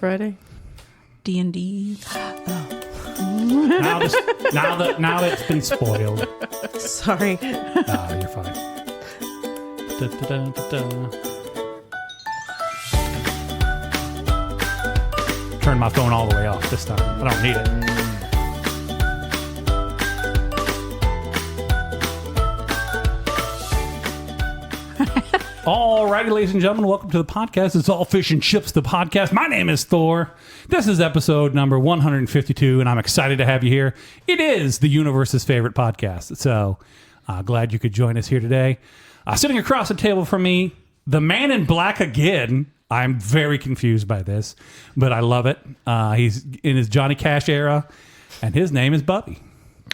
Friday? D&D. Now that it's been spoiled. Sorry. Ah, you're fine. Turn my phone all the way off this time. I don't need it. Alrighty, ladies and gentlemen, welcome to the podcast. It's All Fish and Chips, the podcast. My name is Thor. This is episode number 152, and I'm excited to have you here. It is the universe's favorite podcast, so glad you could join us here today. Sitting across the table from me, the man in black again. I'm very confused by this, but I love it. He's in his Johnny Cash era, and his name is Bubby.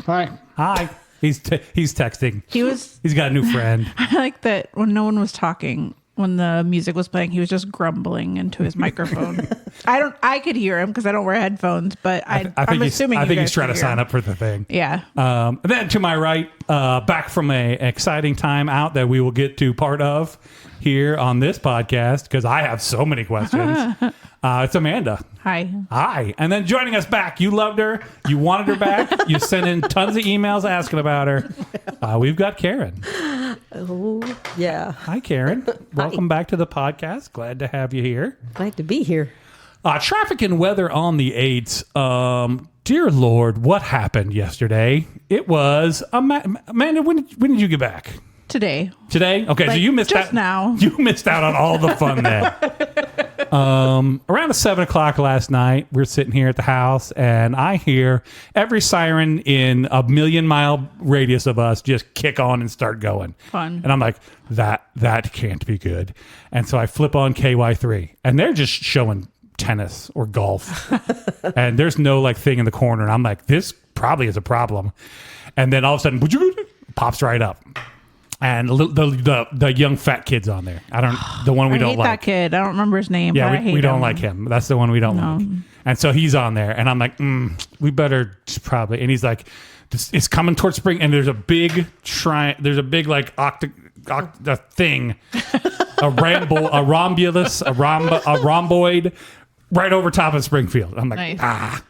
Hi. Hi. He's texting. He's got a new friend. I like that when no one was talking, when the music was playing, he was just grumbling into his microphone. I could hear him because I don't wear headphones, but I'm assuming. I think he's trying to sign up for the thing. Yeah. And then to my right, back from an exciting time out that we will get to part of here on this podcast because I have so many questions. It's Amanda. Hi. And then joining us back, you loved her. You wanted her back. You sent in tons of emails asking about her. We've got Karen. Oh, yeah. Hi, Karen. Welcome back to the podcast. Glad to have you here. Glad to be here. Traffic and weather on the 8s. Dear Lord, what happened yesterday? It was Amanda. When did you get back? Today. Okay, so you missed just out. Now. You missed out on all the fun then. Around 7 o'clock last night, we're sitting here at the house, and I hear every siren in a 1,000,000-mile radius of us just kick on and start going. Fun. And I'm like, that can't be good. And so I flip on KY3, and they're just showing tennis or golf, and there's no like thing in the corner. And I'm like, this probably is a problem. And then all of a sudden, pops right up. And the young fat kid's on there. The one we don't like. I hate that kid. I don't remember his name. Yeah, but we don't like him. That's the one we don't like. And so he's on there, and I'm like, we better probably. And he's like, it's coming towards spring, and there's a big shrine. There's a big like a thing, a rhomboid, right over top of Springfield. I'm like, nice.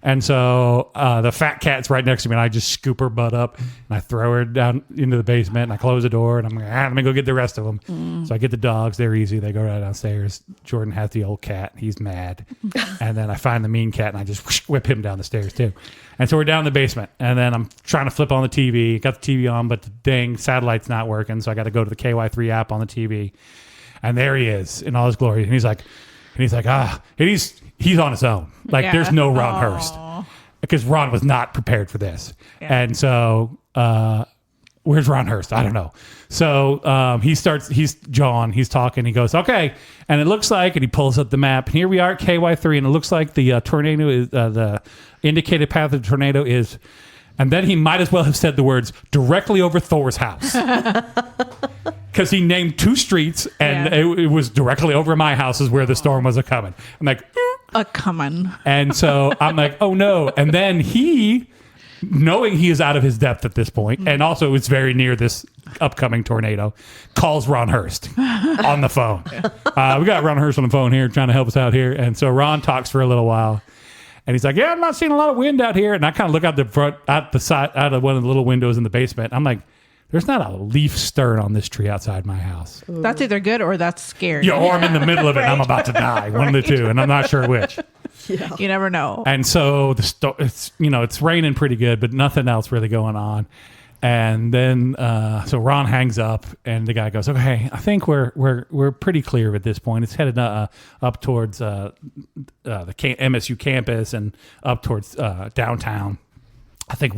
And so the fat cat's right next to me, and I just scoop her butt up, and I throw her down into the basement, and I close the door, and I'm like, let me go get the rest of them. So I get the dogs. They're easy. They go right downstairs. Jordan has the old cat. He's mad. And then I find the mean cat, and I just whip him down the stairs, too. And so we're down in the basement, and then I'm trying to flip on the TV. Got the TV on, but the dang satellite's not working, so I got to go to the KY3 app on the TV. And there he is in all his glory. And he's like, he's on his own. Like, there's no Ron Hurst. Because Ron was not prepared for this. Yeah. And so, where's Ron Hurst? I don't know. So, he's talking. He goes, okay. And it looks like, and he pulls up the map. And here we are at KY3. And it looks like the tornado is, the indicated path of the tornado is, and then he might as well have said the words, directly over Thor's house. Because he named 2 streets, and it was directly over my house is where the storm was a-coming. I'm like, a-coming. And so I'm like, oh no. And then he, knowing he is out of his depth at this point, and also it's very near this upcoming tornado, calls Ron Hurst on the phone. We got Ron Hurst on the phone here trying to help us out here. And so Ron talks for a little while. And he's like, yeah, I'm not seeing a lot of wind out here. And I kind of look out the front, out of one of the little windows in the basement. I'm like, there's not a leaf stirring on this tree outside my house. Ooh. That's either good or that's scary. Yeah, or I'm in the middle of it and I'm about to die. One of the two, and I'm not sure which. Yeah. You never know. And so it's raining pretty good, but nothing else really going on. And then so Ron hangs up, and the guy goes, "Okay, I think we're pretty clear at this point. It's headed up towards the MSU campus and up towards downtown. I think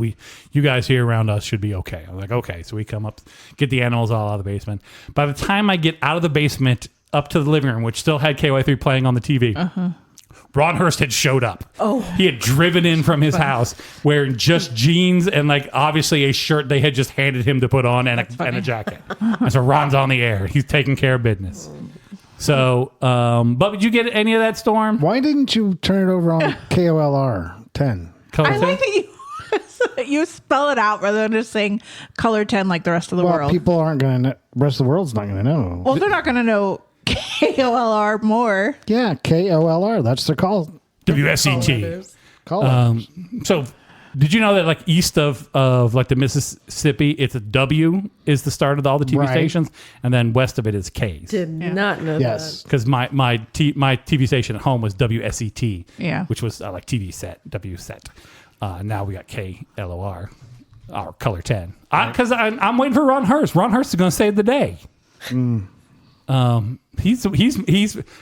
you guys here around us should be okay." I'm like, okay. So we come up, get the animals all out of the basement. By the time I get out of the basement up to the living room, which still had KY3 playing on the TV, Ron Hurst had showed up. Oh, he had driven in from his house wearing just jeans and like obviously a shirt they had just handed him to put on and a jacket. And so Ron's on the air. He's taking care of business. So, but did you get any of that storm? Why didn't you turn it over on KOLR 10? I like that you spell it out rather than just saying color 10 like the rest of the world. People aren't going to, the rest of the world's not going to know. Well, they're not going to know KOLR more. Yeah, KOLR. That's their call. WSET. Call it. So, did you know that like east of like the Mississippi, it's a W is the start of all the TV Right. stations, and then west of it is K's. Did not know Yes. Because my TV station at home was WSET, Yeah. which was like TV set, W set. Now we got KLOR, our color 10. Because I'm waiting for Ron Hurst. Ron Hurst is going to save the day. He's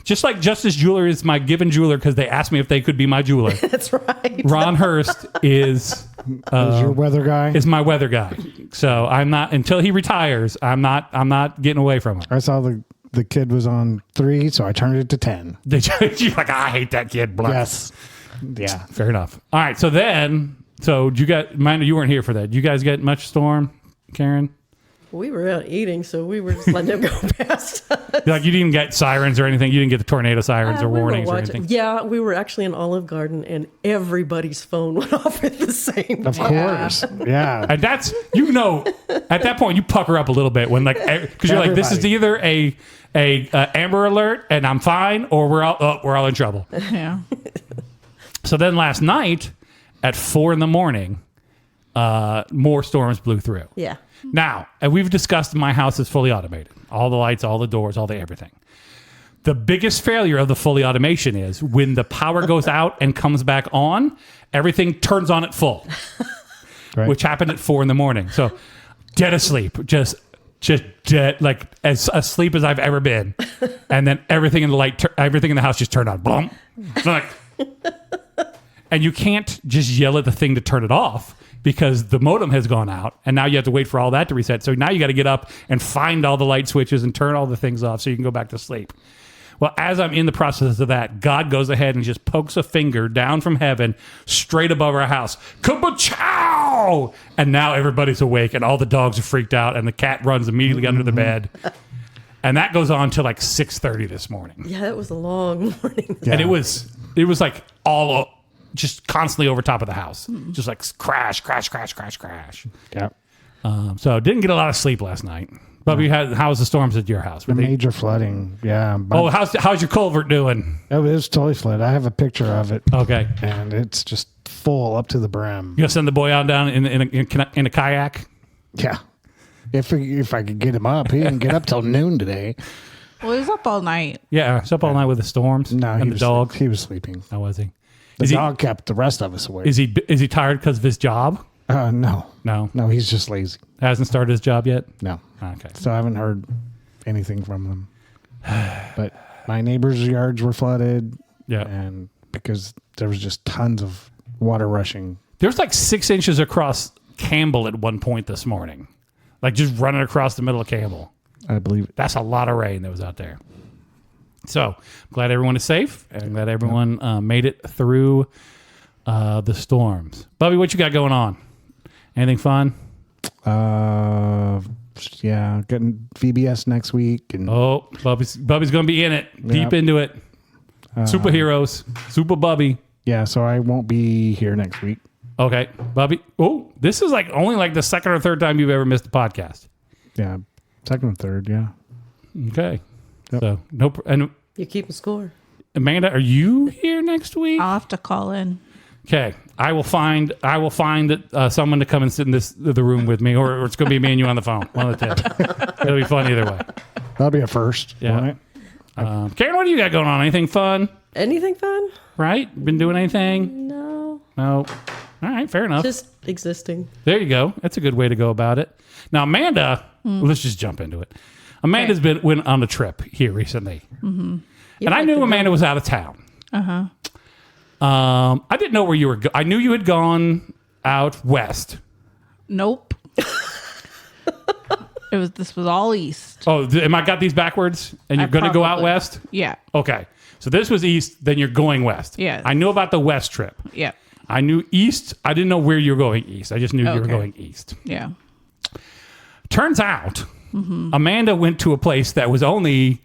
just like Justice Jeweler is my given jeweler because they asked me if they could be my jeweler. that. That's right. Ron Hurst is Is your weather guy? is my weather guy. So I'm not until he retires. I'm not getting away from him. I saw the kid was on 3, so I turned it to 10. You're like, I hate that kid. Blah. Yes. Yeah. Fair enough. All right. So you got, mind you weren't here for that. You guys get much storm, Karen? We were out eating, so we were just letting them go past us. Like you didn't get sirens or anything. You didn't get the tornado sirens or We were warnings or watching- anything. Yeah, we were actually in Olive Garden, and everybody's phone went off at the same Of time. course. Yeah. And that's, at that point you pucker up a little bit when like, because you're like, this is either a Amber Alert and I'm fine, or we're all in trouble. Yeah. So then last night at 4 a.m, more storms blew through. Yeah. Now, and we've discussed my house is fully automated. All the lights, all the doors, all the everything. The biggest failure of the fully automation is when the power goes out and comes back on, everything turns on at full, Right. which happened at 4 a.m. So dead asleep, just dead, like as asleep as I've ever been. And then everything in the house just turned on. Boom. Like, and you can't just yell at the thing to turn it off because the modem has gone out and now you have to wait for all that to reset. So now you got to get up and find all the light switches and turn all the things off so you can go back to sleep. Well, as I'm in the process of that, God goes ahead and just pokes a finger down from heaven straight above our house. Kaboom! And now everybody's awake and all the dogs are freaked out and the cat runs immediately under the bed. And that goes on till like 6:30 this morning. Yeah, it was a long morning. And it was like all just constantly over top of the house. Just like crash. Yeah. So didn't get a lot of sleep last night. Bubby, how's the storms at your house? Were they- Major flooding. Yeah. oh, how's your culvert doing? It was totally flooded. I have a picture of it, Okay. and it's just full up to the brim. You gonna send the boy on down in a kayak? Yeah. If I could get him up. He didn't get up till noon today. Well, he was up all night. Yeah, it's up all night with the storms No, and the dog. He was sleeping. How was he? The Is dog kept the rest of us awake. Is he tired because of his job? No. No, No, he's just lazy. hasn't started his job yet. No. Okay. So I haven't heard anything from them. But my neighbors' yards were flooded. Yeah. And because there was just tons of water rushing. There's like 6 inches across Campbell at one point this morning, like just running across the middle of Campbell. I believe it. That's a lot of rain that was out there. So glad everyone is safe and glad everyone made it through the storms. Bubby, what you got going on? Anything fun? Yeah, getting VBS next week. And Oh, Bubby's going to be in it, deep Yep. into it. Superheroes, Super Bubby. yeah, so I won't be here next week. Okay, Bubby. Oh, this is like only like the second or third time you've ever missed a podcast. Yeah, second and third, yeah. Okay. Yep. So, nope. And You keep a score. Amanda, are you here next week? I'll have to call in. Okay, I will find someone to come and sit in the room with me, or it's going to be me and you on the phone. One of the two. It'll be fun either way. That'll be a first, Yeah. won't it? Karen, what do you got going on? Anything fun? Anything fun? Right? Been doing anything? No. No. All right, fair enough. Just existing. There you go. That's a good way to go about it. Now, Amanda, let's just jump into it. Amanda's went on a trip here recently, and I knew Amanda was out of town. I didn't know where you were. I knew you had gone out west. Nope. This was all east. Oh, am I got these backwards? And you're going to go out Probably. west? Yeah. Okay. So this was east, then you're going west. Yeah. I knew about the west trip. Yeah. I knew east. I didn't know where you were going east. I just knew you were Okay. going east. Yeah. Turns out, Amanda went to a place that was only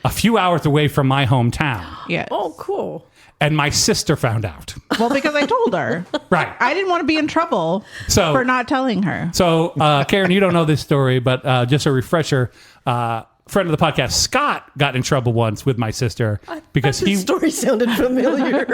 a few hours away from my hometown. Yeah. Oh, cool. And my sister found out. Well, because I told her. Right. I didn't want to be in trouble for not telling her. So, Karen, you don't know this story, but just a refresher. friend of the podcast, Scott, got in trouble once with my sister because His story sounded familiar.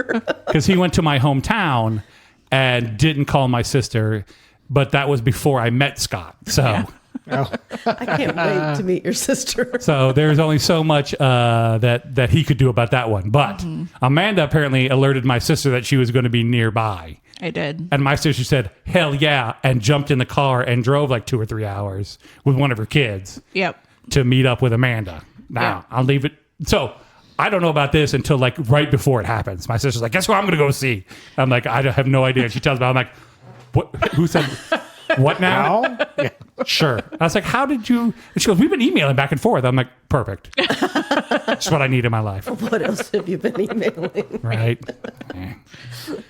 because he went to my hometown and didn't call my sister, but that was before I met Scott. So, I can't wait to meet your sister. so there's only so much that he could do about that one. But Amanda apparently alerted my sister that she was going to be nearby. I did. And my sister said, hell yeah, and jumped in the car and drove like 2 or 3 hours with one of her kids Yep. to meet up with Amanda. Now, Yeah. I'll leave it. So I don't know about this until like right before it happens. My sister's like, guess who I'm going to go see? I'm like, I have no idea. She tells me, I'm like, what? Who said, what now? Yeah. Sure. I was like, how did you? And she goes, we've been emailing back and forth. I'm like, perfect. That's what I need in my life. What else have you been emailing? Right.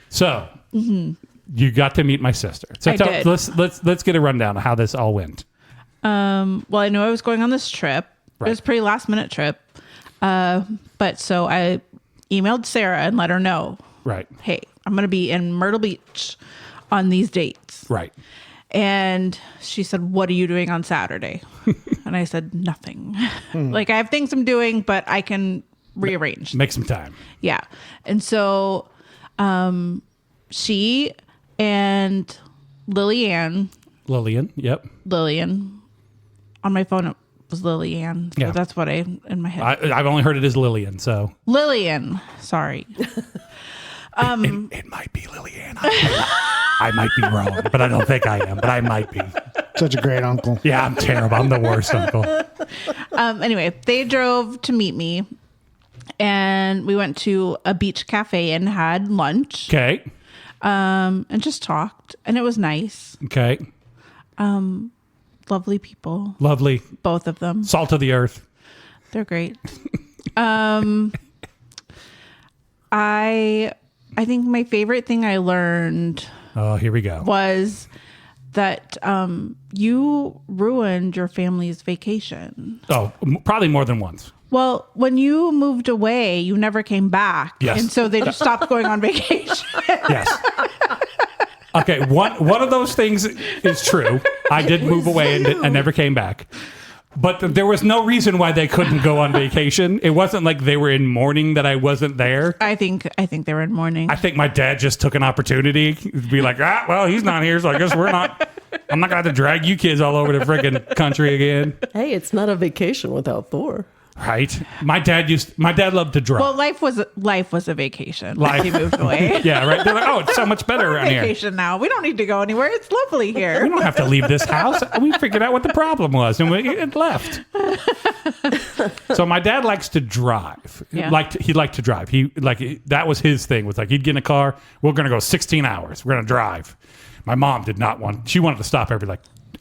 So you got to meet my sister. So I did. let's get a rundown of how this all went. Well, I knew I was going on this trip. Right. It was a pretty last minute trip. But so I emailed Sarah and let her know, Right. hey, I'm going to be in Myrtle Beach on these dates. Right. And she said, what are you doing on Saturday? And I said, nothing. Like, I have things I'm doing, but I can rearrange. Make some time. Yeah. And so she and Lillian, on my phone, it was Lillian. So Yeah. that's what I, in my head. I've only heard it as Lillian, so. Lillian. Sorry. It might be Lillian. I might be wrong, but I don't think I am, but I might be. Such a great uncle. Yeah, I'm terrible. I'm the worst uncle. Anyway, they drove to meet me and we went to a beach cafe and had lunch. Okay. And just talked, and it was nice. Okay. Lovely people, Lovely. both of them. Salt of the earth. They're great. I think my favorite thing I learned Oh, here we go. was that you ruined your family's vacation. Oh, probably more than once. Well, when you moved away, you never came back. Yes. And so they just stopped going on vacation. Yes. Okay, one of those things is true. I did move away and never came back. But there was no reason why they couldn't go on vacation. It wasn't like they were in mourning that I wasn't there. I think they were in mourning. I think my dad just took an opportunity to be like, well, he's not here, so I guess we're not. I'm not going to have to drag you kids all over the friggin' country again. Hey, it's not a vacation without Thor. Right? My dad loved to drive. Well, life was a vacation. Life. He moved away. Yeah, right. They're like, oh, it's so much better We're on around here. vacation now. We don't need to go anywhere. It's lovely We here. don't have to leave this house. We figured out what the problem was, and we left. So my dad likes to drive. Yeah. He liked to drive. That was his thing. Was like he'd get in a car. We're going to go 16 hours. We're going to drive. My mom did not want. She wanted to stop every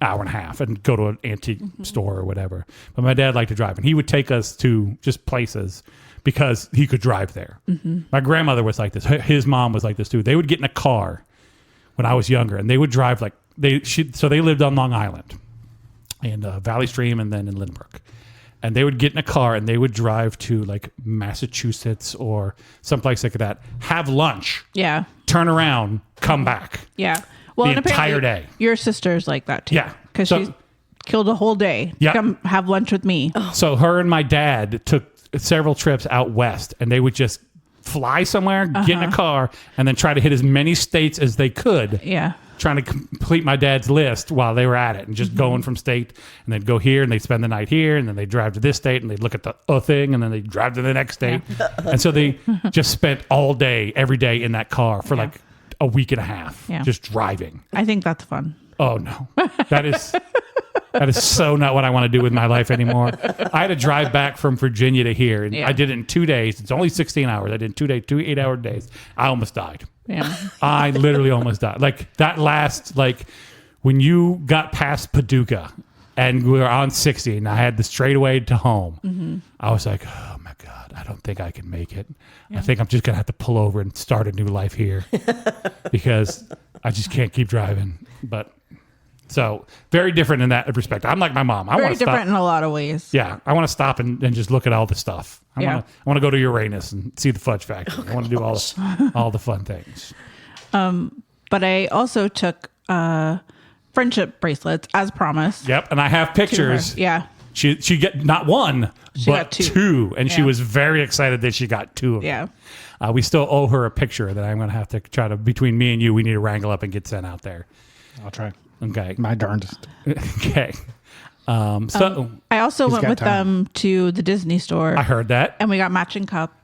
hour and a half and go to an antique store or whatever. But my dad liked to drive, and he would take us to just places because he could drive there. My grandmother was like this. His mom was like this too. They would get in a car when I was younger, and they would drive so they lived on Long Island and Valley Stream and then in Lynbrook. And they would get in a car and they would drive to like Massachusetts or someplace like that, have lunch, Yeah. turn around, come back. Yeah. Well, The and apparently entire day. Your sister's like that too. Yeah. Because So- she's killed a whole day. Yeah. Come have lunch with me. So her and my dad took several trips out west, and they would just fly somewhere, get in a car, and then try to hit as many states as they could, Yeah. trying to complete my dad's list while they were at it, and just going from state, and they'd go here, and they'd spend the night here, and then they'd drive to this state, and they'd look at the thing, and then they'd drive to the next state. And so they just spent all day, every day in that car for like a week and a half, just driving. I think that's fun. Oh no, that is so not what I want to do with my life anymore. I had to drive back from Virginia to here, and I did it in 2 days. It's only 16 hours. I did 2 days, 2 8-hour days. I almost died. Yeah. I literally almost died. Like that last, when you got past Paducah and we were on 60 and I had the straightaway to home, I was like, oh my God, I don't think I can make it. I think I'm just going to have to pull over and start a new life here because I just can't keep driving. But so very different in that respect. I'm like my mom. I Very want to different stop. in a lot of ways. Yeah, I want to stop and just look at all the stuff. I want to go to Uranus and see the fudge factory. I want to do all the fun things. But I also took friendship bracelets as promised. Yep, and I have pictures. Yeah. She get not one, She but got two. two, and she Yeah. was very excited that she got two of them. Yeah. We still owe her a picture that I'm going to have to try to, between me and you, we need to wrangle up and get sent out there. I'll try. Okay. My darndest. Okay. I also went got with time. them to the Disney store. I heard that. And we got matching cups.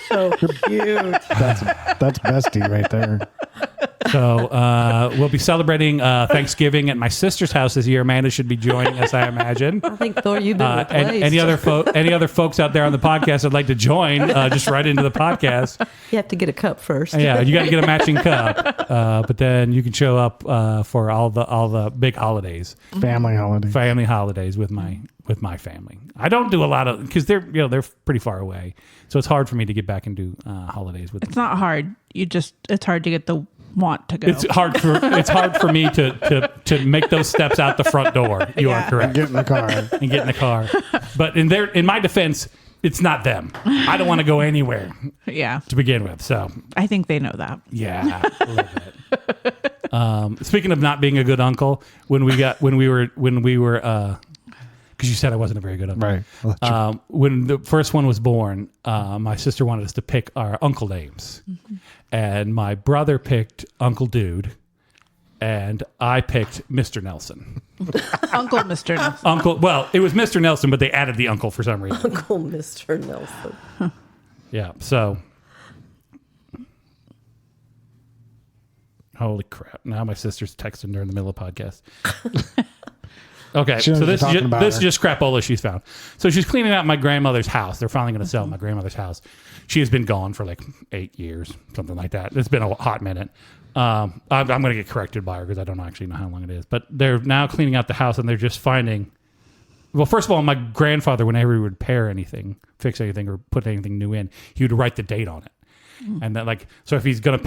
So cute. That's bestie right there. So we'll be celebrating Thanksgiving at my sister's house this year. Amanda should be joining us, I imagine. I think, Thor, you've been And replaced. any other folks out there on the podcast that'd like to join, just write into the podcast. You have to get a cup first. Yeah, you got to get a matching cup, but then you can show up for all the big holidays, Family holidays. with my family. I don't do a lot of because they're pretty far away, so it's hard for me to get back and do holidays with them. It's not hard. It's hard to get the want to go. It's hard for me to make those steps out the front door. You are correct. Get in the car. And get in the car. But in my defense, it's not them. I don't want to go anywhere Yeah. to begin with. So I think they know that. yeah, a little bit. Speaking of not being a good uncle, when we were because you said I wasn't a very good uncle. Right. When the first one was born, my sister wanted us to pick our uncle names. Mm-hmm. And my brother picked Uncle Dude, and I picked Mr. Nelson. Uncle Mr. Nelson. Uncle, well, it was Mr. Nelson, but they added the uncle for some reason. Uncle Mr. Nelson. Yeah, so. Holy crap. Now my sister's texting during the middle of the podcast. Okay, She knows so you're talking about this is her. just crapola she's found. So she's cleaning out my grandmother's house. They're finally going to sell my grandmother's house. She has been gone for like 8 years, something like that. It's been a hot minute. I'm going to get corrected by her because I don't actually know how long it is. But they're now cleaning out the house and they're just finding... Well, first of all, my grandfather, whenever he would repair anything, fix anything, or put anything new in, he would write the date on it. And then, like, so if he's gonna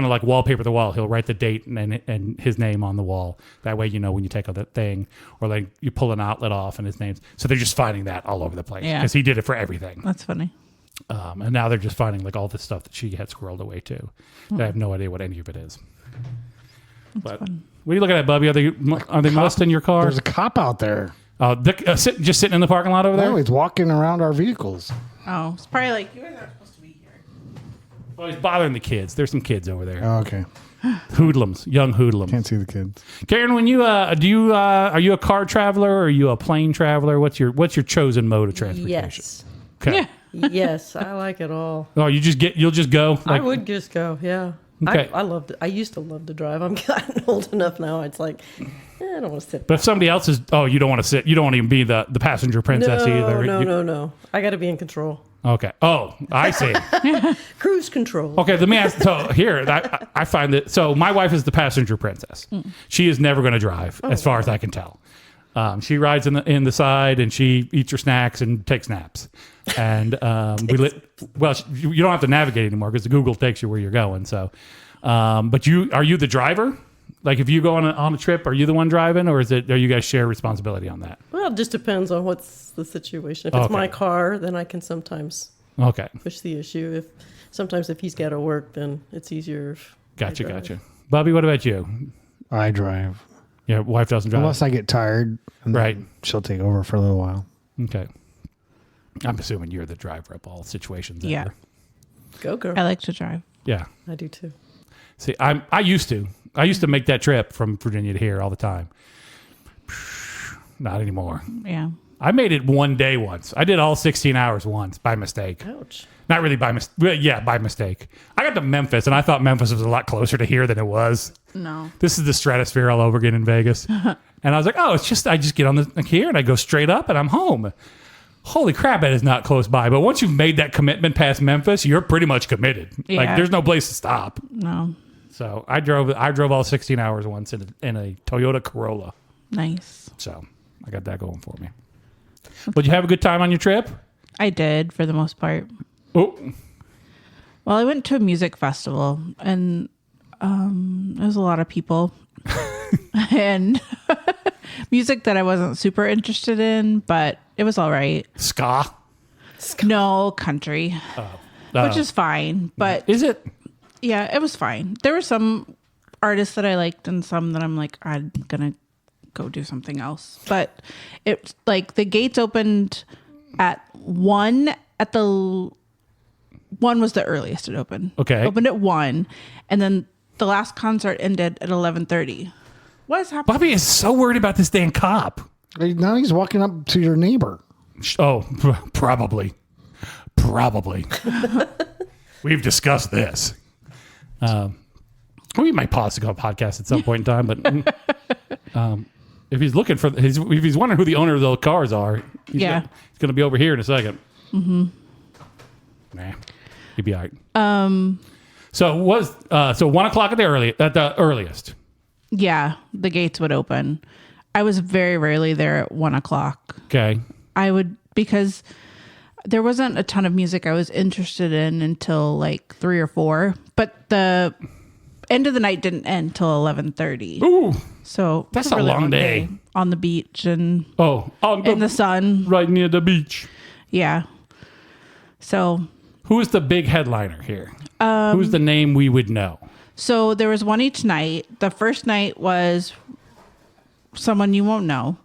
like wallpaper the wall, he'll write the date and his name on the wall. That way, you know when you take out that thing, or like you pull an outlet off and his name's. So they're just finding that all over the place Yeah. because he did it for everything. That's funny. And now they're just finding like all this stuff that she had squirreled away too. I have no idea what any of it is. But fun. what are you looking at, Bubby? Are they molesting your car? There's a cop out there. Just sitting in the parking lot over there. No, he's walking around our vehicles. Oh, it's probably like, you guys aren't supposed to be here. Well, he's bothering the kids. There's some kids over there. Oh, okay. Hoodlums, young hoodlums. Can't see the kids. Karen, when you are you a car traveler or are you a plane traveler? What's your chosen mode of transportation? Yes. Okay. Yeah. Yes, I like it all. Oh, you'll just go. I would just go, yeah. Okay. I used to love to drive. I'm gotten old enough now. It's like, I don't want to sit. But if somebody else is, you don't want to sit. You don't want to even be the passenger princess either. No. I got to be in control. Okay. Oh, I see. Cruise control. Okay, let me ask. So here, I find that. So my wife is the passenger princess. She is never going to drive, as far as I can tell. She rides in the side and she eats her snacks and takes naps. And you don't have to navigate anymore because the Google takes you where you're going. So, but are you the driver? Like if you go on a trip, are you the one driving, or are you guys share responsibility on that? Well, it just depends on what's the situation. If it's my car, then I can sometimes push the issue. Sometimes if he's got to work, then it's easier. If Gotcha. Bobby, what about you? I drive. Your wife doesn't drive? Unless I get tired. And Right. then she'll take over for a little while. Okay. I'm assuming you're the driver of all situations. Yeah. Ever. Go, girl. I like to drive. Yeah. I do too. See, I used to make that trip from Virginia to here all the time. Not anymore. Yeah. I made it one day once. I did all 16 hours once by mistake. Ouch. Not really by mistake. Yeah, by mistake. I got to Memphis, and I thought Memphis was a lot closer to here than it was. No. This is the stratosphere all over again in Vegas. And I was like, I just get on here, and I go straight up, and I'm home. Holy crap, that is not close by. But once you've made that commitment past Memphis, you're pretty much committed. Yeah. Like, there's no place to stop. No. So I drove all 16 hours once in a Toyota Corolla. Nice. So I got that going for me. But you have a good time on your trip? I did for the most part. Oh, Well, I went to a music festival and there was a lot of people and music that I wasn't super interested in, but it was all right. ska. No, country, which is fine. But Is it? yeah, it was fine. There were some artists that I liked and some that I'm like, I'm going to go do something else. But it's like the gates opened at 1 at the 1 was the earliest it opened. Okay. Opened at 1, and then the last concert ended at 11:30. What is happening? Bobby is so worried about this damn cop. Now he's walking up to your neighbor. Oh, probably. We've discussed this. We might pause to go podcast at some point in time, but if he's looking for, if he's wondering who the owner of those cars are, he's going to be over here in a second. Mm-hmm. Nah, he'd be all right. So it was 1 o'clock at the earliest. Yeah, the gates would open. I was very rarely there at 1 o'clock. Okay. I would, because there wasn't a ton of music I was interested in until like 3 or 4, but the end of the night didn't end till 11:30. Ooh, so that's a long day on the beach and in the sun, right near the beach. Yeah. So who is the big headliner here? Who's the name we would know? So there was one each night. The first night was someone you won't know.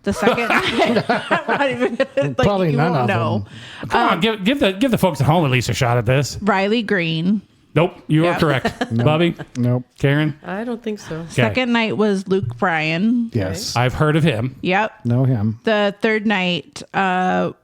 The second night, I'm not even gonna, probably none of them. Come on, give the folks at home at least a shot at this. Riley Green. Nope, you are correct. Nope. Bobby? Nope. Karen? I don't think so. Okay. Second night was Luke Bryan. Yes. I've heard of him. Yep. Know him. The third night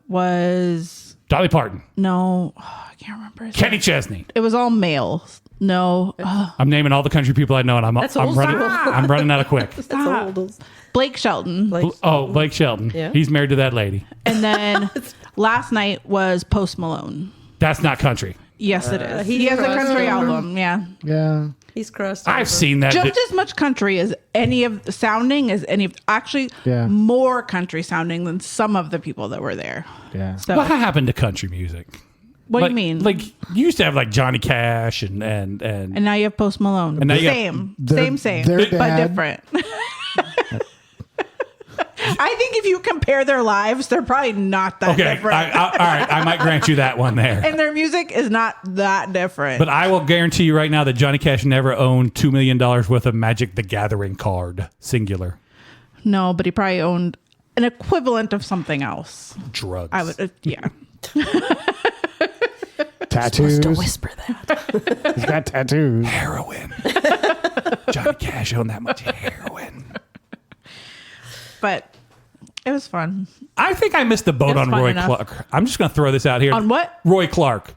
was Dolly Parton. I can't remember. His Kenny name. Chesney. It was all male. No. I'm naming all the country people I know, and I'm That's I'm old running. school. I'm running out of quick. That's old. Blake Shelton. Blake Shelton. Yeah. He's married to that lady. And then last night was Post Malone. That's not country. Yes, it is. he He has a crossed country over. album. Yeah. Yeah. He's crossed. I've over. seen that. Just as much country as any of the sounding as any of, actually Yeah. more country sounding than some of the people that were there. Yeah. So What happened to country music? what do you mean? Like you used to have like Johnny Cash and and now you have Post Malone. And now you same, their same, dad- but different. I think if you compare their lives, they're probably not that okay. different. All right, I might grant you that one there. And their music is not that different. But I will guarantee you right now that Johnny Cash never owned $2 million worth of Magic the Gathering card, singular. No, but he probably owned an equivalent of something else. Drugs. I would, yeah. Tattoos. To whisper that. He's got tattoos. Heroin. Johnny Cash owned that much heroin. But it was fun. I think I missed the boat It was on fun Roy enough. Clark. I'm just going to throw this out here. On what? Roy Clark.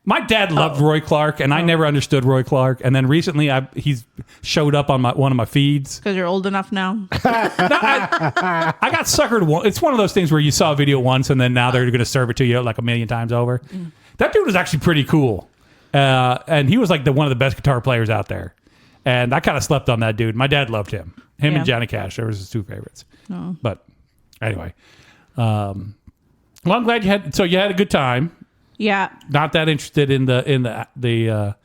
My dad loved Roy Clark, and I never understood Roy Clark. And then recently, he's showed up on one of my feeds. Because you're old enough now. I got suckered. It's one of those things where you saw a video once, and then now they're going to serve it to you like a million times over. That dude was actually pretty cool, and he was like one of the best guitar players out there. And I kind of slept on that dude. My dad loved him. Him Yeah. and Johnny Cash. They were his two favorites. Oh. But anyway, well, I'm glad you had a good time. Yeah. Not that interested in the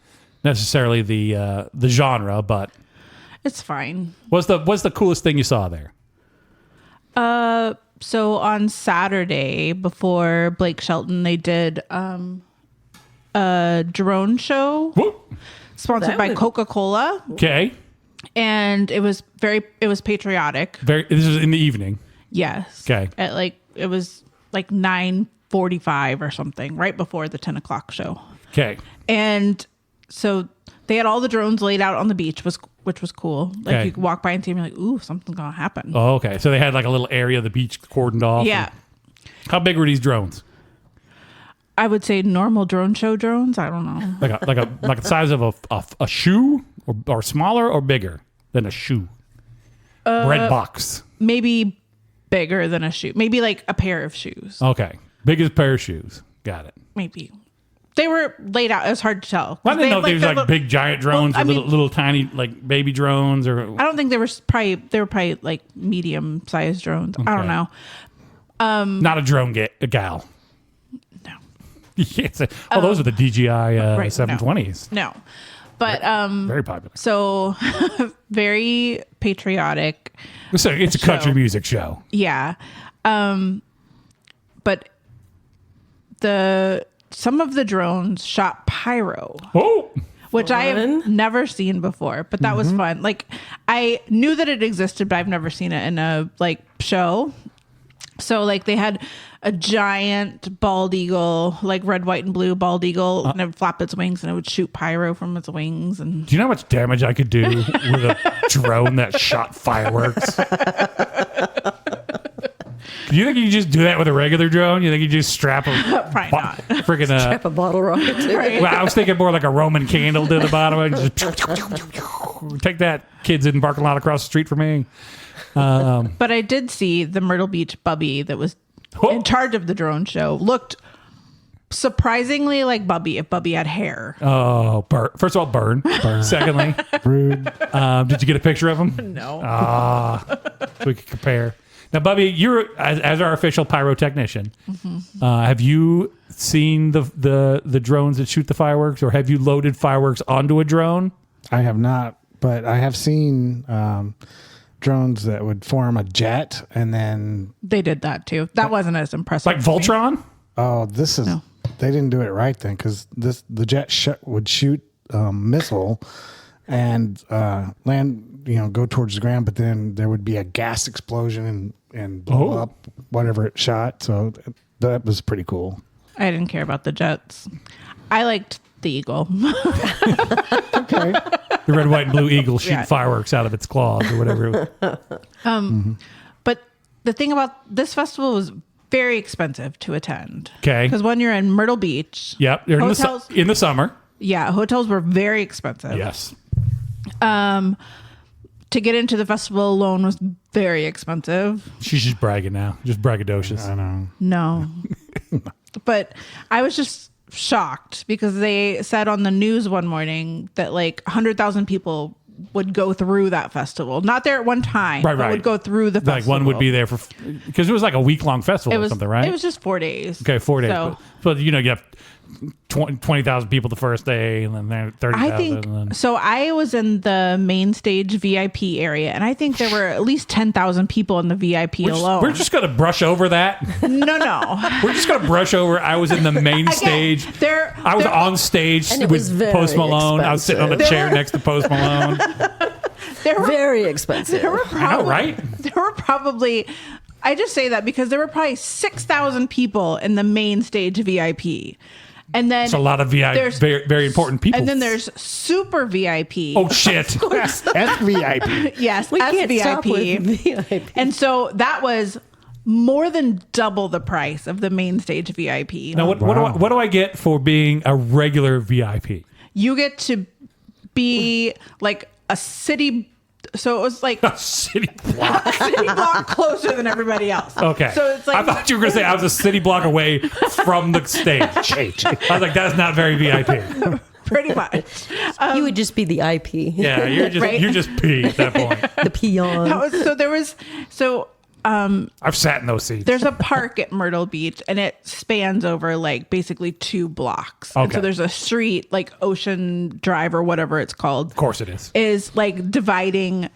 necessarily the genre, but It's fine. what's the coolest thing you saw there? So on Saturday before Blake Shelton, they did a drone show Whoop. sponsored That by would- Coca-Cola, Okay, and it was patriotic. this is in the evening. Yes. Okay. It was like 9:45 or something, right before the 10 o'clock show. Okay, And so they had all the drones laid out on the beach, which was cool. Like Okay. you could walk by and see them, you're like, ooh, something's gonna happen. oh, okay. So they had like a little area of the beach cordoned off. Yeah. How big were these drones? I would say normal drone show drones. I don't know. Like the size of a shoe, or smaller or bigger than a shoe. Red box. Maybe bigger than a shoe. Maybe like a pair of shoes. Okay, biggest pair of shoes. Got it. Maybe. They were laid out. It was hard to tell. Well, I didn't know if They these had, were like big giant drones Well, I or mean- little tiny like baby drones or. I don't think they were probably like medium sized drones. I don't know. Not a drone gal. No. You can't say. Oh, those are the DJI right, no. 720s. No. But Very popular. so very patriotic. So it's a country show. music show. Yeah. But some of the drones shot pyro, Oh, which I have never seen before, but that was fun. Like, I knew that it existed, but I've never seen it in a like show. So like they had a giant bald eagle, like red, white, and blue bald eagle, and it would flap its wings and it would shoot pyro from its wings. And do you know how much damage I could do with a drone that shot fireworks? Do you think you just do that with a regular drone? You think you just strap a freaking strap a bottle rocket to it? Well, I was thinking more like a Roman candle to the bottom. And just take that, kids in the parking lot across the street from me. But I did see the Myrtle Beach Bubby that was in charge of the drone show. Looked surprisingly like Bubby if Bubby had hair. Oh, first of all, burn. Secondly, Rude. Did you get a picture of him? No. So we could compare. Now, Bubby, you're as our official pyrotechnician. Have you seen the drones that shoot the fireworks, or have you loaded fireworks onto a drone? I have not, but I have seen drones that would form a jet and then. They did that too. That wasn't as impressive. Like Voltron? Oh, this is. No. They didn't do it right then, because the jet would shoot missile and land. Go towards the ground, but then there would be a gas explosion and blow up whatever it shot. So that was pretty cool. I didn't care about the jets. I liked the eagle. Okay. The red, white, and blue eagle shoot fireworks out of its claws or whatever. But the thing about this festival was very expensive to attend. Okay. Because when you're in Myrtle Beach. Yep. They're in the summer. Yeah. Hotels were very expensive. Yes. To get into the festival alone was very expensive. She's just bragging now. Just braggadocious. I know. No. But I was just shocked because they said on the news one morning that like 100,000 people would go through that festival. Not there at one time, but would go through the festival. Like one would be there for, because it was like a week-long festival or something, right? It was just 4 days. Okay, 4 days. So you have 20,000 people the first day, and then 30,000. I think so. I was in the main stage VIP area, and I think there were at least 10,000 people in the VIP alone. We're just gonna brush over that. No. We're just gonna brush over. I was in the main stage. I was on stage with Post Malone. Expensive. I was sitting on the chair next to Post Malone. Very expensive. There were probably, I know, right? There were probably. I just say that because there were probably 6,000 people in the main stage VIP. And then it's a lot of VIP, very, very important people. And then there's super VIP. Oh shit! SVIP. Yes, we can't SVIP. stop with VIP. And so that was more than double the price of the main stage VIP. Now, what do I get for being a regular VIP? You get to be like a city. So it was like a city block. A city block closer than everybody else. Okay. So it's like I thought you were going to say I was a city block away from the stage. I was like, that's not very VIP. Pretty much. You would just be the IP. Yeah, you're just P at that point. The peon. I've sat in those seats. There's a park at Myrtle Beach, and it spans over like basically 2 blocks. Okay. And so there's a street like Ocean Drive or whatever it's called. Of course it is Like dividing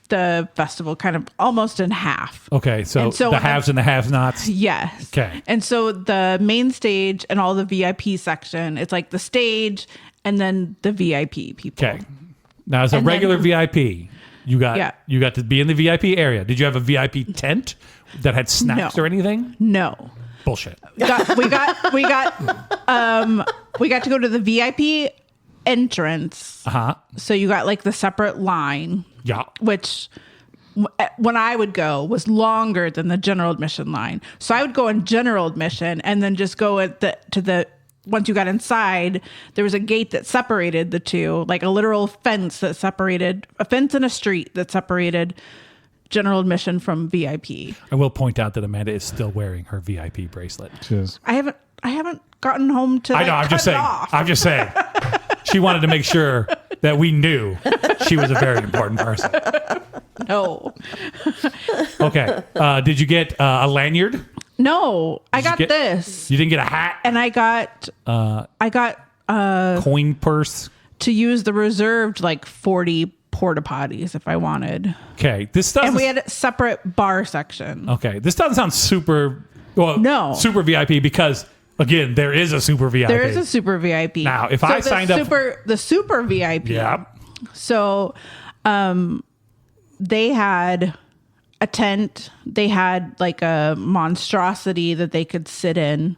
the festival kind of almost in half. Okay, so the haves and the have-nots. Yes. Okay. And so the main stage and all the VIP section, it's like the stage and then the VIP people. Okay. Now, as a regular VIP, you got to be in the VIP area. Did you have a VIP tent that had snacks or anything? No. Bullshit. We got to go to the VIP entrance. So you got like the separate line. Yeah. Which when I would go was longer than the general admission line. So I would go in general admission and then just go once you got inside, there was a gate that separated the two, like a literal fence that separated a fence and a street that separated general admission from VIP. I will point out that Amanda is still wearing her VIP bracelet. I haven't gotten home to. I know. I'm just saying. She wanted to make sure that we knew she was a very important person. No. Okay. Did you get a lanyard? No, I got this. You didn't get a hat? And I got coin purse to use the reserved like 40 porta potties if I wanted. Okay. And we had a separate bar section. Okay. This doesn't sound super no. super VIP because Again, there is a super VIP. There is a super VIP. Now, if I signed up... The super VIP. Yeah. So they had a tent. They had like a monstrosity that they could sit in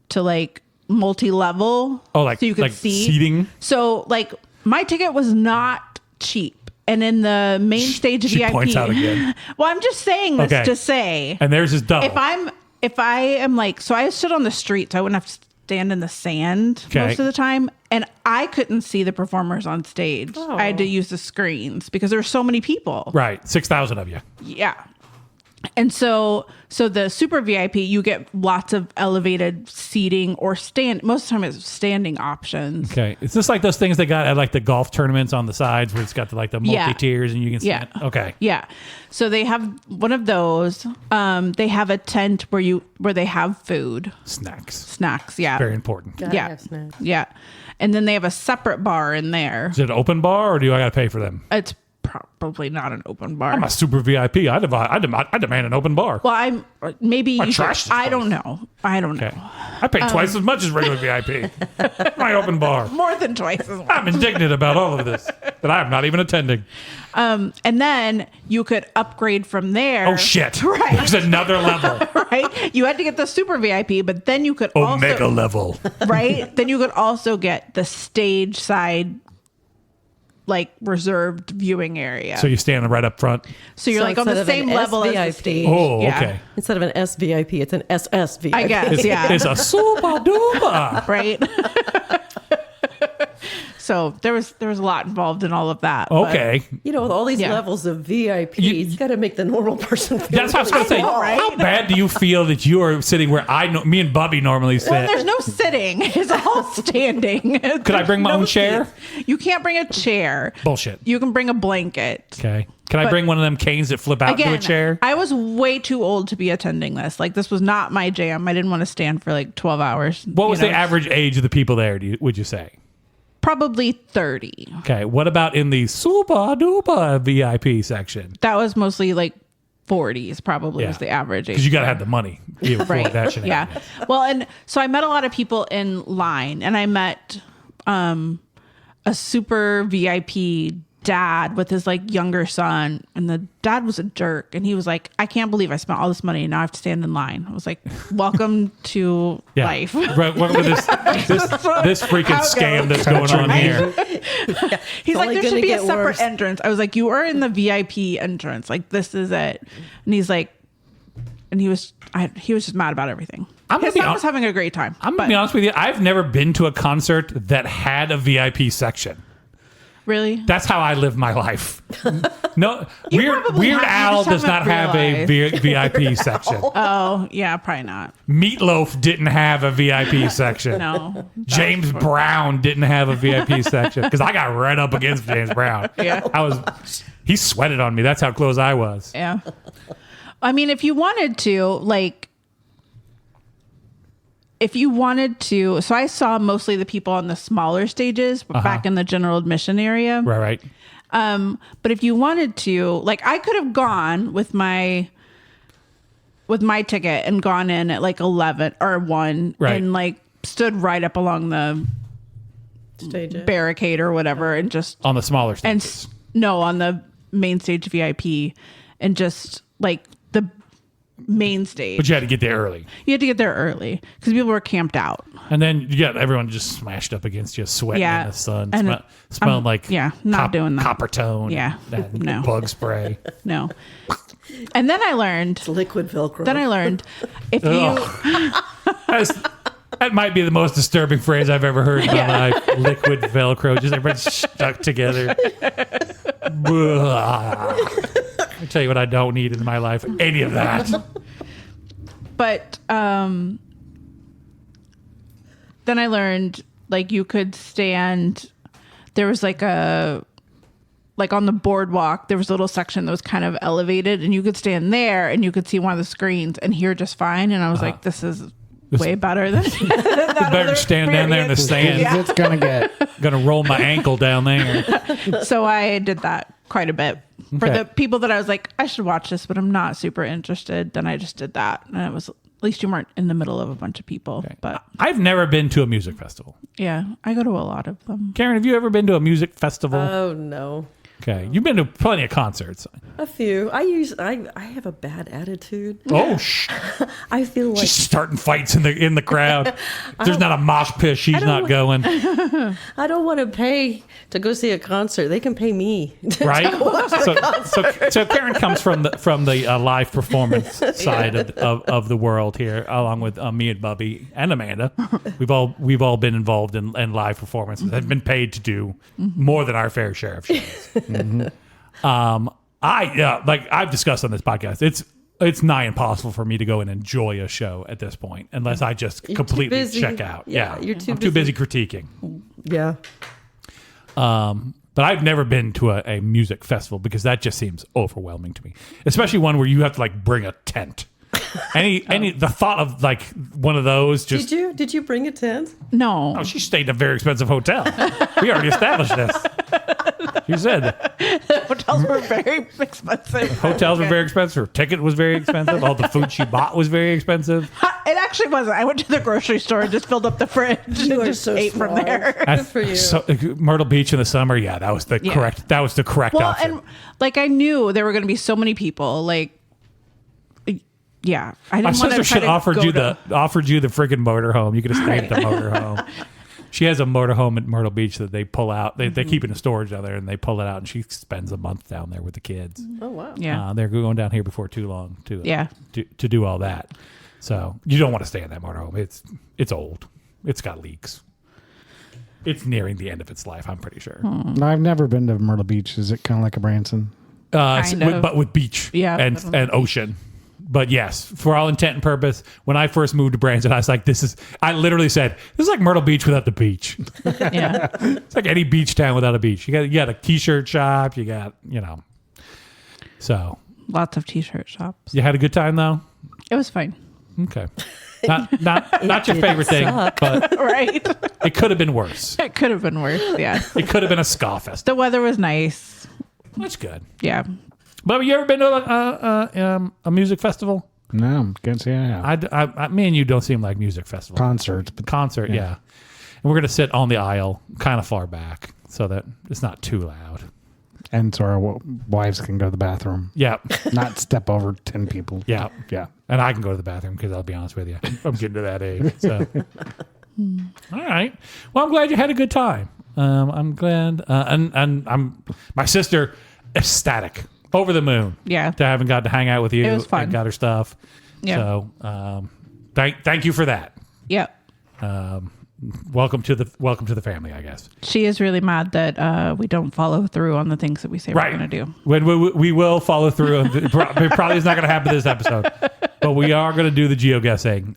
to like multi-level. Oh, like, so you could like see. seating? So like my ticket was not cheap. And in the main stage She VIP. points out again. Well, I'm just saying this Okay. to say. And theirs is double. If I am like, so I stood on the street, so I wouldn't have to stand in the sand Okay. most of the time. And I couldn't see the performers on stage. Oh. I had to use the screens because there were so many people. Right. 6,000 of you. Yeah. And so the super VIP, you get lots of elevated seating or most of the time it's standing options. Okay. It's just like those things they got at like the golf tournaments on the sides where it's got the multi-tiers and you can stand. Yeah. Okay. Yeah. So they have one of those. They have a tent where they have food. Snacks. Yeah. Very important. Gotta Yeah. have snacks. Yeah. And then they have a separate bar in there. Is it an open bar or do I got to pay for them? It's probably not an open bar. I'm a super VIP. I demand an open bar. Well, I'm maybe I you trash should, this I place. don't know. I don't Okay. know. I pay twice as much as regular VIP. My open bar. More than twice as much. I'm indignant about all of this that I'm not even attending. And then you could upgrade from there. Oh shit! Right. There's another level. Right. You had to get the super VIP, but then you could Omega also level. right. Then you could also get the stage side, like reserved viewing area. So you're standing right up front. So you're So like on the instead of same an level as the SVIP. stage. Oh, Yeah. okay. Instead of an SVIP, it's an SSVIP. I guess. Yeah. It's a super duper. Right. So there was a lot involved in all of that. but- Okay. You know, with all these Yeah. levels of VIP, it's got to make the normal person feel That's what I was going to say. know, right? How bad do you feel that you are sitting where me and Bubby normally sit? Well, there's no sitting. It's all standing. Could I bring my own chair? You can't bring a chair. Bullshit. You can bring a blanket. Okay. Can I But- bring one of them canes that flip out Again, to a chair? I was way too old to be attending this. Like, this was not my jam. I didn't want to stand for like 12 hours. What was the average age of the people there, would you say? Probably 30. Okay. What about in the super duper VIP section? That was mostly like 40s, probably Yeah. was the average age. Because you got to have the money. To afford that shit. Yeah. Well, and so I met a lot of people in line, and I met a super VIP dad with his like younger son, and the dad was a jerk, and he was like, I can't believe I spent all this money and now I have to stand in line. I was like, welcome to Yeah. life. Right, welcome to this freaking How it scam goes. that's going on here. He's like, only there should gonna be a get separate worse. entrance. I was like, you are in the VIP entrance. Like, this is it. And he's like, and he was just mad about everything. His son was having a great time. I'm going to be honest with you. I've never been to a concert that had a VIP section. Really? That's how I live my life. No, You Weird probably Al have, you does just not have a haven't VIP section. Oh, yeah, probably not. Meatloaf didn't have a VIP section. No. James Brown didn't have a VIP section because I got right up against James Brown. Yeah. He sweated on me. That's how close I was. Yeah. I mean, if you wanted to, so I saw mostly the people on the smaller stages back in the general admission area. Right. But if you wanted to, like, I could have gone with my ticket and gone in at like 11 or 1 Right. and like stood right up along the Stage. barricade or whatever and just On the smaller and stages. no, on the main stage VIP and just like the main stage. But you had to get there early. You had to get there early because people were camped out. And then you got everyone just smashed up against you, sweating Yeah. in the sun, And smelling like not doing that. copper tone. Yeah. and No. bug spray. No. And then I learned. It's liquid Velcro. If you That might be the most disturbing phrase I've ever heard in my life. Liquid Velcro, just everybody stuck together. I tell you what I don't need in my life. Any of that. But then I learned like you could stand. There was like on the boardwalk, there was a little section that was kind of elevated, and you could stand there and you could see one of the screens and hear just fine. And I was like, this is way better than that Better other stand down there in the experience. sand. It's gonna get. Gonna roll my ankle down there. So I did that quite a bit. For Okay. the people that I was like, I should watch this, but I'm not super interested, then I just did that. And it was least you weren't in the middle of a bunch of people. Okay. But I've never been to a music festival. yeah, I go to a lot of them. Karen, have you ever been to a music festival? Oh, no. Okay. You've been to plenty of concerts. A few. I have a bad attitude. Oh, I feel like she's starting fights in the crowd. If there's not a mosh pit, she's not going. I don't want to pay to go see a concert. They can pay me. Right? So Karen comes from the live performance side of the world here, along with me and Bubby and Amanda. We've all been involved in live performances. Have been paid to do more than our fair share of shows. I've discussed on this podcast, it's nigh impossible for me to go and enjoy a show at this point unless I just completely check out. Yeah, I'm too busy critiquing. Yeah. But I've never been to a music festival because that just seems overwhelming to me, especially one where you have to like bring a tent. The thought of like one of those just. Did you bring a tent? No. Oh, she stayed in a very expensive hotel. We already established this. She said Hotels were very expensive. Hotels were very expensive. Her ticket was very expensive. All the food she bought was very expensive. It actually wasn't. I went to the grocery store and just filled up the fridge You and are just so ate from smart. there. Good for you. So, Myrtle Beach in the summer, yeah, that was the correct. That was the correct Well, option. and like I knew there were going to be so many people. Like, yeah, I My didn't want sister to try should to offered you the friggin' motorhome. You could have stayed at the motorhome. She has a motorhome at Myrtle Beach that they pull out. They keep it in storage down there, and they pull it out, and she spends a month down there with the kids. Oh, wow. Yeah. They're going down here before too long to do all that. So you don't want to stay in that motorhome. It's old. It's got leaks. It's nearing the end of its life, I'm pretty sure. No, I've never been to Myrtle Beach. Is it kind of like a Branson? But with beach and ocean. But yes, for all intent and purpose, when I first moved to Branson, I was like, I literally said, this is like Myrtle Beach without the beach. Yeah. It's like any beach town without a beach. You got a t-shirt shop, you got, so. Lots of t-shirt shops. You had a good time though? It was fine. Okay. Not your favorite thing, but Right. it could have been worse. It could have been worse. Yeah. It could have been a ska festival. The weather was nice. That's good. Yeah. But have you ever been to a music festival? No, can't say I have. Me and you don't seem like music festival. Concerts. But Concert, yeah. And we're going to sit on the aisle kind of far back so that it's not too loud. And so our wives can go to the bathroom. Yeah. Not step over 10 people. Yeah. Yeah. And I can go to the bathroom because I'll be honest with you, I'm getting to that age. So. All right. Well, I'm glad you had a good time. I'm glad. And my sister, ecstatic. Over the moon. Yeah. To having got to hang out with you. It was fun. And got her stuff. Yeah. So thank you for that. Yep. Welcome to the family, I guess. She is really mad that we don't follow through on the things that we say we're going to do. When we will follow through. It probably is not going to happen this episode, but we are going to do the geoguessing,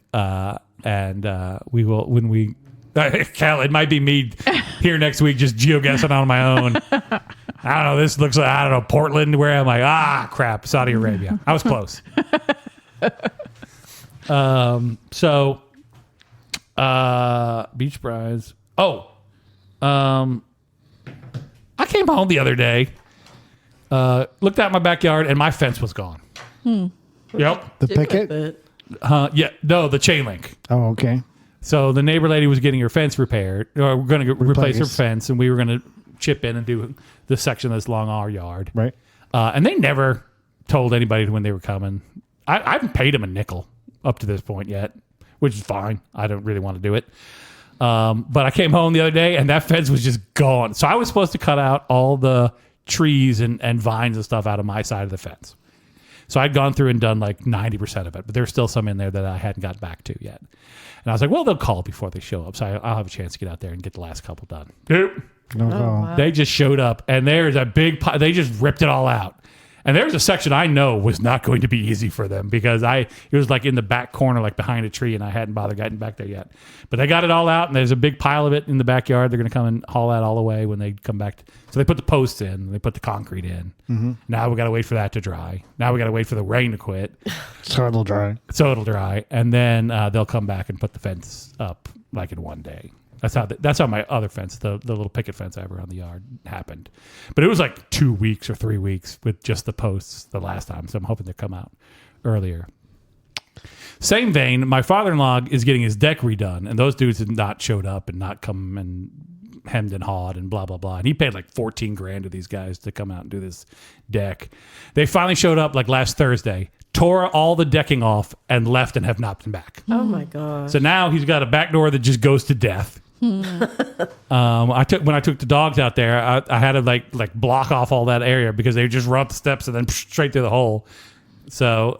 and we will when we. Cal, it might be me here next week just geoguessing on my own. I don't know. This looks like, I don't know, Portland. Where am I? Crap. Saudi Arabia. I was close. Beach Brides. I came home the other day, looked out my backyard, and my fence was gone. Yep. The picket? Yeah. No, the chain link. Oh, okay. So the neighbor lady was getting her fence repaired, or we're going to replace her fence, and we were going to chip in and do the section that's along our yard. Right. And they never told anybody when they were coming. I haven't paid them a nickel up to this point yet, which is fine. I don't really want to do it. But I came home the other day, and that fence was just gone. So I was supposed to cut out all the trees and vines and stuff out of my side of the fence. So I'd gone through and done like 90% of it, but there's still some in there that I hadn't gotten back to yet. And I was like, well, they'll call before they show up. So I'll have a chance to get out there and get the last couple done. Nope. No call. Wow. They just showed up, and there's a big pile. They just ripped it all out. And there's a section I know was not going to be easy for them because it was like in the back corner, like behind a tree, and I hadn't bothered getting back there yet. But they got it all out, and there's a big pile of it in the backyard. They're going to come and haul that all away when they come back. So they put the posts in, and they put the concrete in. Mm-hmm. Now we got to wait for that to dry. Now we got to wait for the rain to quit. So it'll dry. And then they'll come back and put the fence up like in one day. That's how my other fence, the little picket fence I have around the yard, happened. But it was like 2 weeks or 3 weeks with just the posts the last time. So I'm hoping they come out earlier. Same vein, my father-in-law is getting his deck redone, and those dudes had not showed up and not come and hemmed and hawed and blah, blah, blah. And he paid like $14,000 to these guys to come out and do this deck. They finally showed up like last Thursday, tore all the decking off, and left and have not been back. Oh, my God. So now he's got a back door that just goes to death. When I took the dogs out there, I had to like block off all that area because they just run up the steps and then straight through the hole. So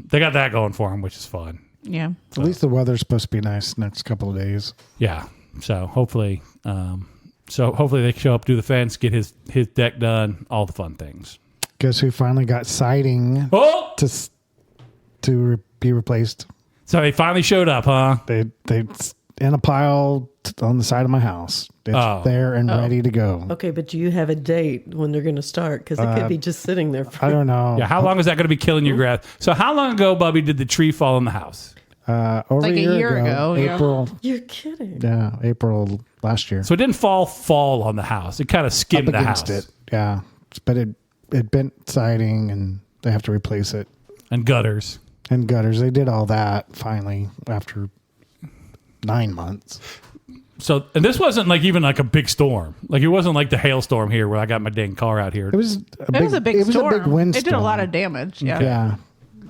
they got that going for them, which is fun. Yeah. At least the weather's supposed to be nice next couple of days. Yeah. So hopefully they show up, do the fence, get his deck done, all the fun things. Guess who finally got siding to be replaced? So they finally showed up, huh? They in a pile on the side of my house. It's there and ready to go. Okay, but do you have a date when they're going to start? Because it could be just sitting there. I don't know. Yeah. How long is that going to be killing your grass? So how long ago, Bubby, did the tree fall in the house? Over Like a year ago, yeah. April. You're kidding. Yeah, April last year. So it didn't fall on the house. It kind of skimmed Up the against house. it. Yeah, but it bent siding and they have to replace it. And gutters. And gutters. They did all that finally after 9 months. So, and this wasn't like even like a big storm. Like it wasn't like the hailstorm here where I got my dang car out here. It was a big storm. a big windstorm. It did a lot of damage. Yeah. Yeah.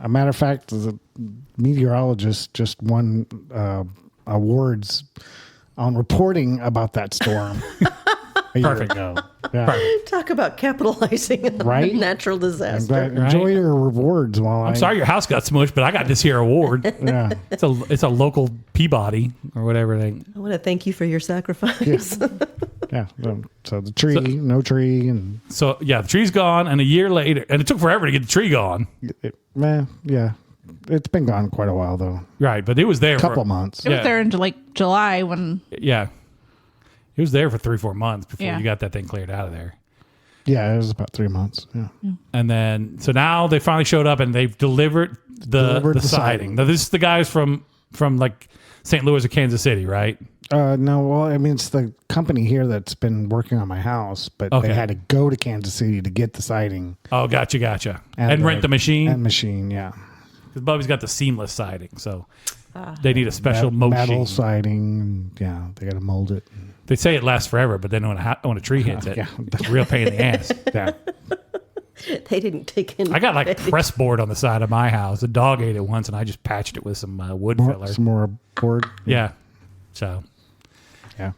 A matter of fact, the meteorologist just won awards on reporting about that storm a year ago. Yeah. Perfect. Talk about capitalizing on Right? natural I'm disaster. glad, enjoy your rewards while I'm sorry your house got smushed, but I got this here award. Yeah. It's a local Peabody or whatever they. I want to thank you for your sacrifice. Yeah. So the tree, no tree, and So yeah, the tree's gone, and a year later, and it took forever to get the tree gone. yeah. It's been gone quite a while though. Right, but it was there A couple for months. It was there in like July when. Yeah, it was there for 3-4 months before Yeah. you got that thing cleared out of there. Yeah, it was about 3 months. Yeah. And then so now they finally showed up and they've delivered the siding. Now this is the guys from like St. Louis or Kansas City, right? No, well, I mean, it's the company here that's been working on my house, but Okay. they had to go to Kansas City to get the siding. Oh, gotcha. And rent the machine. And machine, yeah. Because Bubby's got the seamless siding, so they need a special metal machine. siding. And, yeah, they got to mold it. They say it lasts forever, but then when a tree hits it, Yeah. it's a real pain in the ass. Yeah. They didn't take any. I got like press board on the side of my house. The dog ate it once, and I just patched it with some wood filler. Some more board. Yeah. So, Yeah.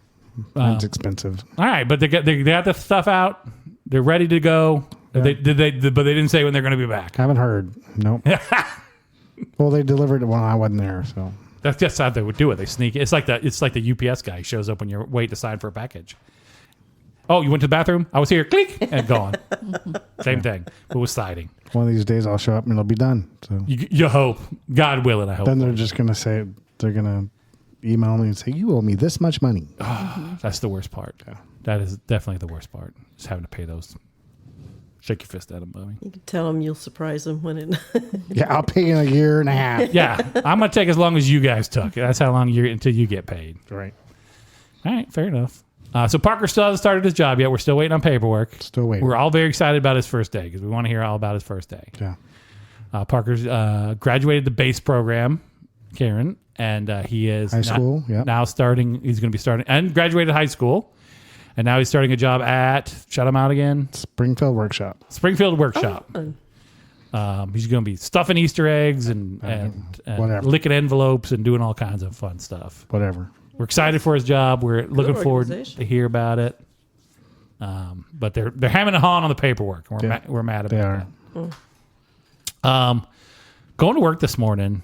Mine's expensive. all right, but they got the stuff out. They're ready to go. Yeah. But they didn't say when they're going to be back. Haven't heard. Nope. Well, they delivered it when I wasn't there, so. That's just how they would do it. They sneak. It's like the UPS guy shows up when you're waiting to sign for a package. Oh, you went to the bathroom? I was here. Click and gone. Same thing, but with siding. One of these days I'll show up and it'll be done. So You hope, God willing, I hope. then they're just going to say, they're going to email me and say, you owe me this much money. That's the worst part. Yeah. That is definitely the worst part. Just having to pay those. Shake your fist at them, Bobby. You can tell them you'll surprise them when it. Yeah, I'll pay in a year and a half. Yeah, I'm gonna take as long as you guys took. That's how long until you get paid. Right. All right, fair enough. So Parker still hasn't started his job yet. We're still waiting on paperwork. Still waiting. We're all very excited about his first day because we want to hear all about his first day. Yeah. Parker's graduated the base program, Karen, and he is High school, yep. now starting. He's going to be starting and graduated high school, and now he's starting a job at shut him out again. Springfield Workshop. Springfield Workshop. He's going to be stuffing Easter eggs and whatever. licking envelopes and doing all kinds of fun stuff. Whatever. We're excited for his job. We're looking forward organization. to hear about it. But they're hemming and hawing on the paperwork. And we're mad about that. Going to work this morning,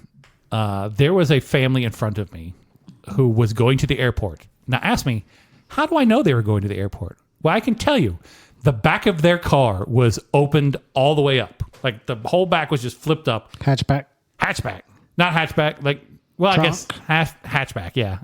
there was a family in front of me who was going to the airport. Now ask me, how do I know they were going to the airport? Well, I can tell you. The back of their car was opened all the way up. Like the whole back was just flipped up. Hatchback. Hatchback. Not hatchback. Like, well, Trunk? I guess hatchback, yeah.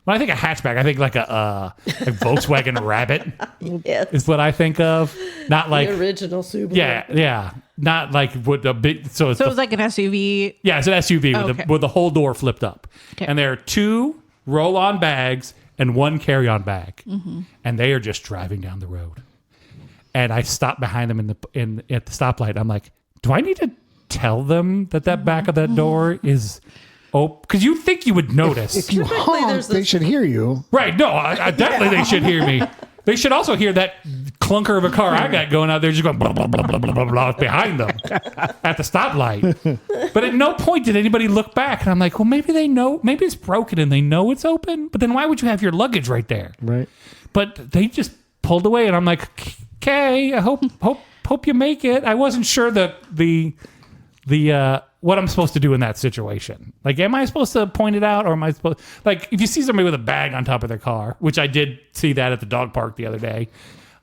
When I think of hatchback, I think like a Volkswagen Rabbit Yes. is what I think of. Not like, The original Subaru. yeah. Not like with a big, so it was like an SUV. yeah, it's an SUV Okay. with the whole door flipped up. Okay. And there are 2 roll-on bags and 1 carry-on bag. Mm-hmm. And they are just driving down the road. And I stopped behind them at the stoplight. I'm like, do I need to tell them that back of that door is open? Because you think you would notice. If you honk, they should hear you. Right. No, I definitely they should hear me. They should also hear that clunker of a car I got going out there just going blah, blah, blah, blah, blah, blah, blah behind them at the stoplight. But at no point did anybody look back. And I'm like, well, maybe they know. Maybe it's broken and they know it's open. But then why would you have your luggage right there? Right. But they just pulled away. And I'm like, okay, I hope you make it. I wasn't sure that the what I'm supposed to do in that situation. Like, am I supposed to point it out, or am I supposed, like, if you see somebody with a bag on top of their car, which I did see that at the dog park the other day,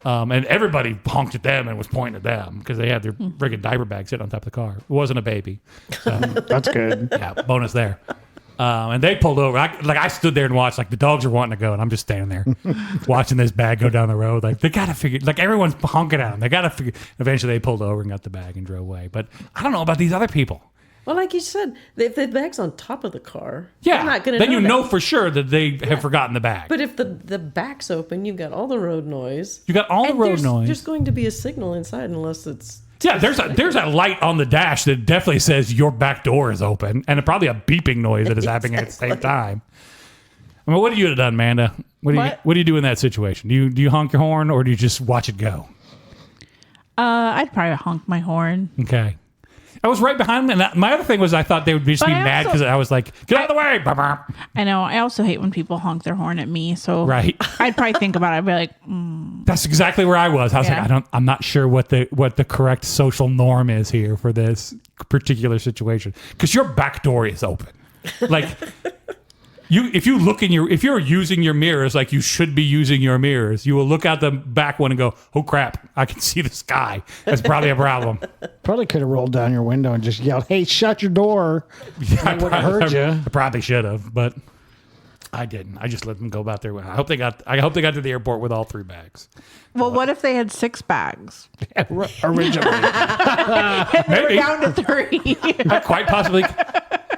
and everybody honked at them and was pointing at them because they had their friggin' diaper bag sitting on top of the car. It wasn't a baby. So, that's good. Yeah, bonus there. And they pulled over. I stood there and watched. Like, the dogs were wanting to go, and I'm just standing there watching this bag go down the road. Like, they got to figure. Like, everyone's honking at them. They got to figure. Eventually, they pulled over and got the bag and drove away. But I don't know about these other people. Well, like you said, if the bag's on top of the car, yeah, you're not going to then know you know for sure that they have forgotten the bag. But if the back's open, you've got all the road noise. You got all the road noise. There's going to be a signal inside unless it's... Yeah, there's a light on the dash that definitely says your back door is open, and probably a beeping noise that is happening at the same time. I mean, what would you have done, Amanda? What do you do in that situation? Do you honk your horn, or do you just watch it go? I'd probably honk my horn. Okay. I was right behind them, and my other thing was I thought they would just be mad because I was like, get out of the way. I know. I also hate when people honk their horn at me, so right. I'd probably think about it. I'd be like, That's exactly where I was. I was like, I'm not sure what the correct social norm is here for this particular situation, because your back door is open. Like, if you're using your mirrors like you should be using your mirrors, you will look out the back one and go, oh crap, I can see the sky. That's probably a problem. Probably could have rolled down your window and just yelled, hey, shut your door. Yeah, I would have heard you. I probably should have, but I didn't. I just let them go about their way. I hope they got to the airport with all 3 bags. well, what if they had 6 bags? Originally. Maybe. Down to 3. Quite possibly.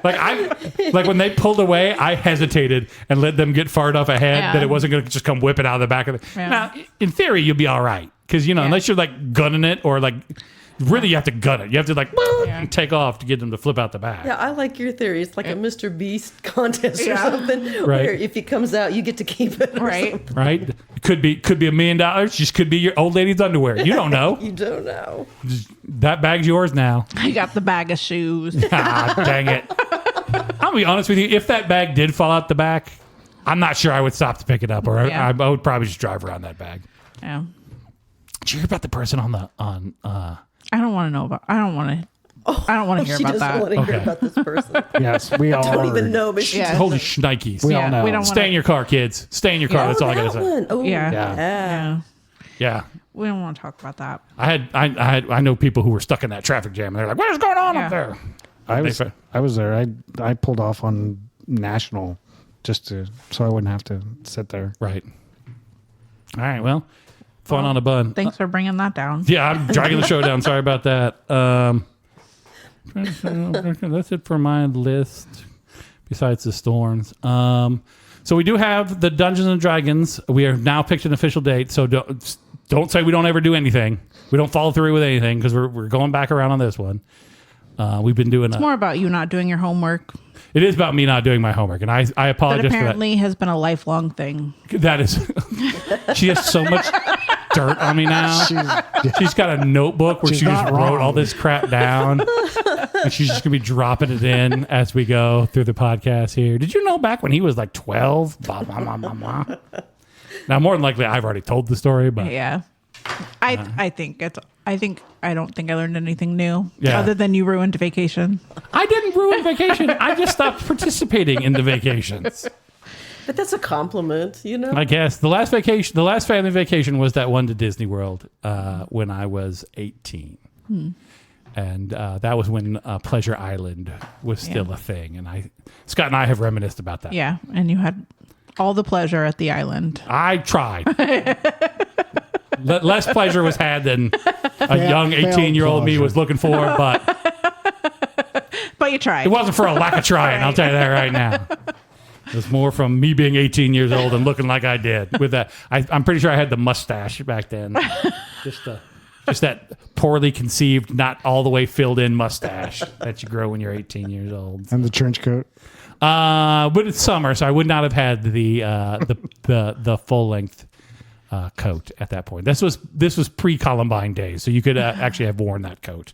Like when they pulled away, I hesitated and let them get far enough ahead that it wasn't going to just come whipping out of the back of the... Yeah. Now, in theory, you'll be all right. Because, unless you're like gunning it, or like, really you have to gun it. You have to like take off to get them to flip out the back. Yeah, I like your theory. It's like a Mr. Beast contest or something. Right. Where if he comes out, you get to keep it. Right. Right. It could be $1 million. Just could be your old lady's underwear. You don't know. You don't know. That bag's yours now. I got the bag of shoes. Dang it. I'll be honest with you. If that bag did fall out the back, I'm not sure I would stop to pick it up, or I would probably just drive around that bag. Yeah. Did you hear about the person on I don't want to know about. I don't want to hear about that. She doesn't want to hear about this person. Yes, we all don't even know, but she holy shnikes. We all know. We don't Stay in your car, kids. Stay in your car. That's all I gotta say. Oh, Yeah. Yeah. We don't want to talk about that. I know people who were stuck in that traffic jam, and they're like, "What is going on up there?" I was there. I pulled off on National just so I wouldn't have to sit there. Right. All right. Well, fun on a bun. Thanks for bringing that down. Yeah, I'm dragging the show down. Sorry about that. That's it for my list. Besides the storms, so we do have the Dungeons and Dragons. We have now picked an official date. So don't say we don't ever do anything. We don't follow through with anything, because we're going back around on this one. We've been doing. It's more about you not doing your homework. It is about me not doing my homework, and I apologize That for that. apparently has been a lifelong thing. That is, she has so much dirt on me now. She's got a notebook where she just wrote all this crap down, and she's just gonna be dropping it in as we go through the podcast here. Did you know back when he was like 12? Blah, blah, blah, blah, blah. Now, more than likely, I've already told the story, but Yeah. I don't think I learned anything new Yeah. other than you ruined vacation. I didn't ruin vacation. I just stopped participating in the vacations. But that's a compliment, I guess the last family vacation was that one to Disney World when I was 18. And that was when Pleasure Island was still a thing. And Scott and I have reminisced about that. Yeah, and you had all the pleasure at the island. I tried. Less pleasure was had than a young 18-year-old me was looking for, but you tried. it wasn't for a lack of trying. I'll tell you that right now. It was more from me being 18 years old and looking like I did. With that, I'm pretty sure I had the mustache back then, just to Just that poorly conceived, not all the way filled in mustache that you grow when you're 18 years old. And the trench coat. But it's summer, so I would not have had the full length coat at that point. This was pre-Columbine days, so you could actually have worn that coat.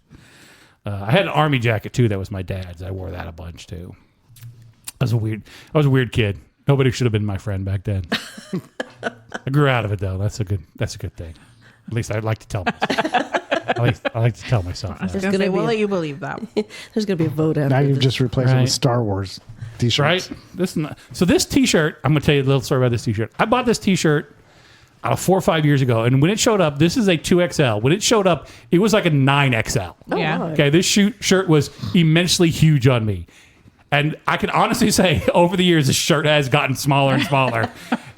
I had an army jacket too. That was my dad's. I wore that a bunch too. I was a weird kid. Nobody should have been my friend back then. I grew out of it though. That's a good thing. At least I'd like to tell myself. I like to tell myself that. We'll let you believe that. There's going to be a vote after Now you've this. just replaced it with Star Wars t-shirts. Right? This t-shirt, I'm going to tell you a little story about this t-shirt. I bought this t-shirt 4 or 5 years ago, and when it showed up, this is a 2XL. When it showed up, it was like a 9XL. Oh, Yeah. my. Okay, this shirt was immensely huge on me. And I can honestly say, over the years, this shirt has gotten smaller and smaller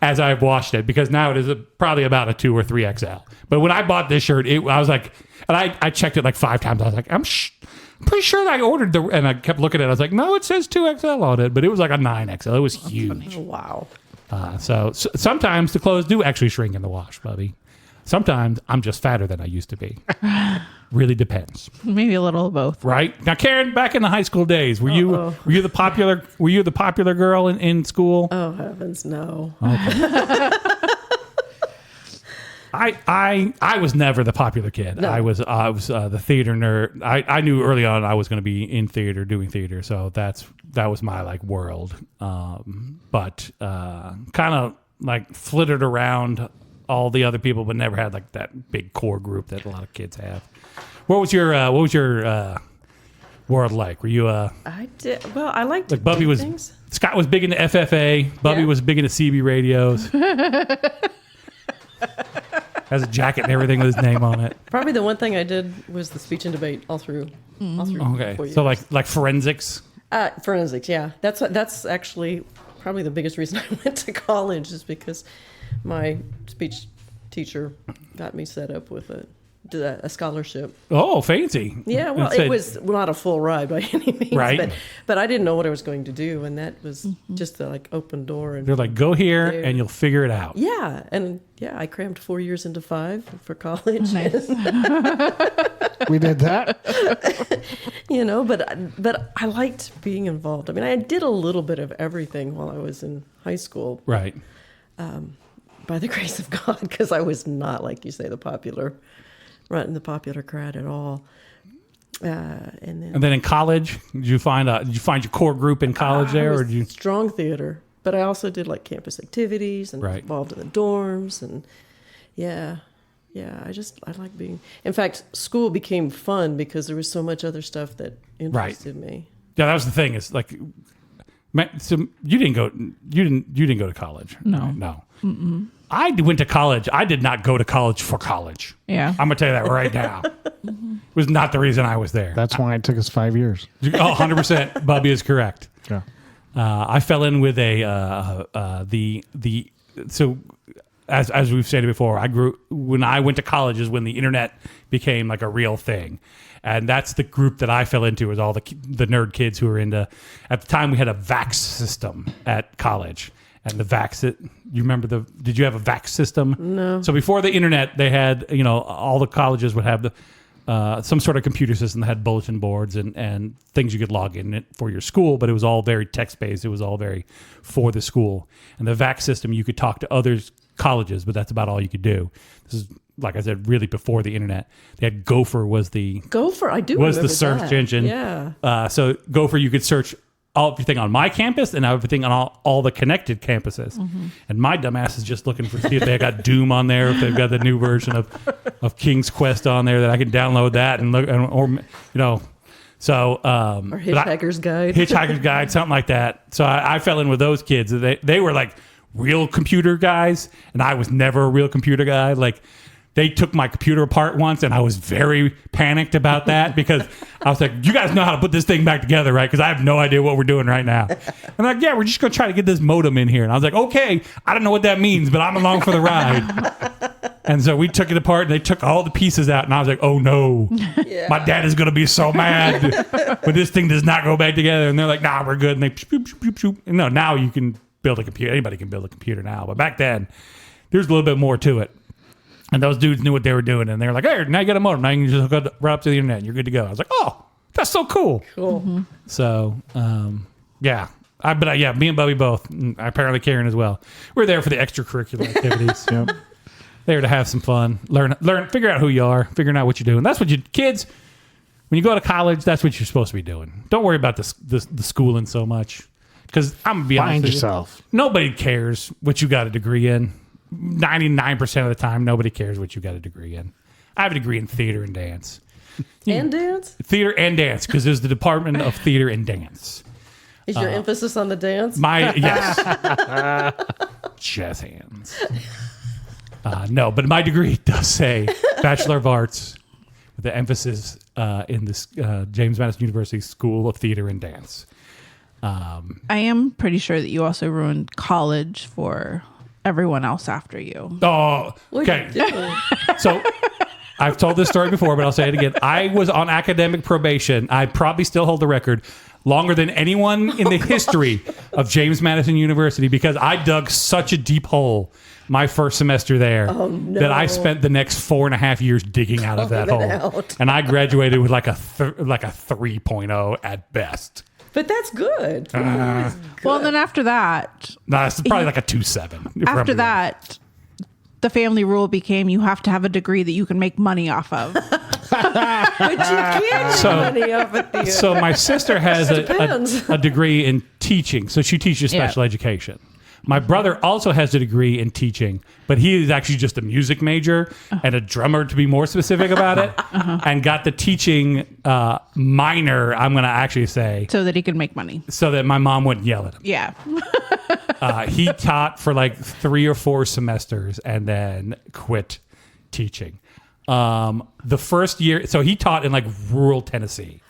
as I've washed it, because now it is probably about a 2 or 3XL. But when I bought this shirt, I was like, and I checked it like 5 times. I was like, I'm pretty sure that I ordered and I kept looking at it. I was like, no, it says 2XL on it, but it was like a 9XL. It was huge. Oh, wow. So sometimes the clothes do actually shrink in the wash, Bubby. Sometimes I'm just fatter than I used to be. Really depends. Maybe a little of both. Right now, Karen, back in the high school days, were you the popular girl in school? Oh, heavens, no. Okay. I was never the popular kid. No. I was the theater nerd. I knew early on I was going to be in theater, doing theater. So that was my like world. But kind of like flittered around all the other people, but never had like that big core group that a lot of kids have. What was your world like? Were you I did. Well, I liked like Bubby was things. Scott was big into FFA. Bubby was big into CB radios. Has a jacket and everything with his name on it. Probably the one thing I did was the speech and debate all through. Okay, 4 years. so like forensics. Forensics, yeah. That's actually probably the biggest reason I went to college, is because my speech teacher got me set up with a scholarship. Oh, fancy. Yeah, well, it was not a full ride by any means, Right. but I didn't know what I was going to do, and that was just the like open door. And They're like, go here there. and you'll figure it out. Yeah, and I crammed 4 years into 5 for college. Nice. We did that. But I liked being involved. I mean, I did a little bit of everything while I was in high school, Right. by the grace of God, because I was not, like you say, the popular crowd at all. And then in college, did you find your core group in college there, or did you? strong theater? But I also did like campus activities and Right. involved in the dorms, and I like being. In fact, school became fun because there was so much other stuff that interested me. Yeah, that was the thing. It's like, so you didn't go to college. No. Right? No. Mm-mm. I went to college. I did not go to college for college. Yeah. I'm gonna tell you that right now. It was not the reason I was there. That's why it took us 5 years. 100%. Bubby is correct. Yeah. I fell in with so as we've said before, when I went to college is when the internet became like a real thing. And that's the group that I fell into, was all the nerd kids who were into, at the time we had a VAX system at college. And the VAX, you remember did you have a VAX system? No. So before the internet, they had, all the colleges would have some sort of computer system that had bulletin boards and things you could log in it for your school, but it was all very text-based. It was all very for the school. And the VAX system, you could talk to other colleges, but that's about all you could do. This is, like I said, really before the internet. They had Gopher was the search that. engine. Yeah. So Gopher, you could search everything on my campus and everything on all the connected campuses. Mm-hmm. And my dumbass is just looking see if they got Doom on there, if they've got the new version of King's Quest on there, that I can download that and look, So, or Hitchhiker's Guide. Hitchhiker's Guide, something like that. So I fell in with those kids. They were like real computer guys, and I was never a real computer guy. Like, they took my computer apart once, and I was very panicked about that because I was like, you guys know how to put this thing back together, right? Because I have no idea what we're doing right now. And like, yeah, we're just going to try to get this modem in here. And I was like, okay, I don't know what that means, but I'm along for the ride. And so we took it apart, and they took all the pieces out, and I was like, oh, no. Yeah. My dad is going to be so mad when this thing does not go back together. And they're like, nah, we're good. And they shoop, shoop, shoop. And no, now you can build a computer. Anybody can build a computer now. But back then, there's a little bit more to it. And those dudes knew what they were doing, and they were like, "Hey, now you got a modem. Now you can just hook it right up to the internet. And you're good to go." I was like, "Oh, that's so cool." Cool. Mm-hmm. So, yeah. Yeah, me and Bubby both. Apparently Karen as well. We're there for the extracurricular activities. Yep. There to have some fun, learn, figure out who you are, figuring out what you're doing. That's what kids, when you go to college, that's what you're supposed to be doing. Don't worry about the schooling so much. Because I'm going to be honest Find with you, yourself. nobody cares what you got a degree in. 99% of the time, nobody cares what you got a degree in. I have a degree in theater and dance. And dance? Theater and dance, because there's the Department of Theater and Dance. Is your emphasis on the dance? Yes. Jazz hands. No, but my degree does say Bachelor of Arts with the emphasis in this James Madison University School of Theater and Dance. I am pretty sure that you also ruined college for everyone else after you. Oh, okay. So I've told this story before, but I'll say it again. I was on academic probation. I probably still hold the record longer than anyone in the history of James Madison University because I dug such a deep hole my first semester there that I spent the next 4.5 years digging out of that hole. And I graduated with like a 3.0 at best. But that's good. Well, then after that, No, it's probably like a 2.7. after that, the family rule became you have to have a degree that you can make money off of. But you can't make money off of theater. So my sister has Depends. a degree in teaching. So she teaches special education. My brother also has a degree in teaching, but he is actually just a music major and a drummer, to be more specific about it, and got the teaching minor, I'm going to actually say, So that he could make money. so that my mom wouldn't yell at him. Yeah. He taught for like 3 or 4 semesters and then quit teaching. The first year, so he taught in like rural Tennessee.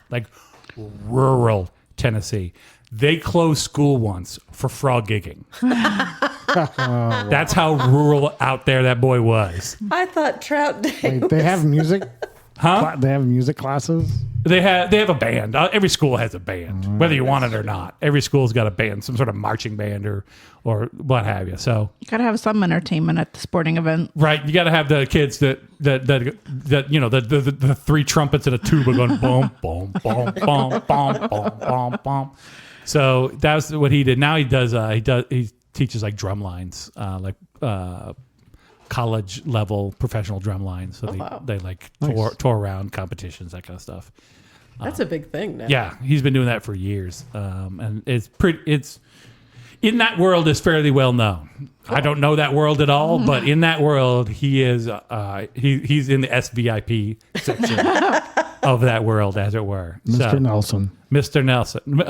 They closed school once for frog gigging. That's how rural out there that boy was. I thought Trout Day. Wait, they have music? Huh? They have music classes? They have a band. Every school has a band, whether you want it or not. Every school's got a band, some sort of marching band or what have you. So You got to have some entertainment at the sporting event. right, you got to have the kids that you know the 3 trumpets and a tuba going boom boom boom boom boom boom boom boom. So that's what he did. Now he teaches like drum lines, college level professional drum lines. So they like tour around competitions, that kind of stuff. That's a big thing now. Yeah, he's been doing that for years, and it's in that world is fairly well known. I don't know that world at all, but in that world, he is he's in the SVIP section of that world, as it were. Mr. Nelson. Mr. Nelson,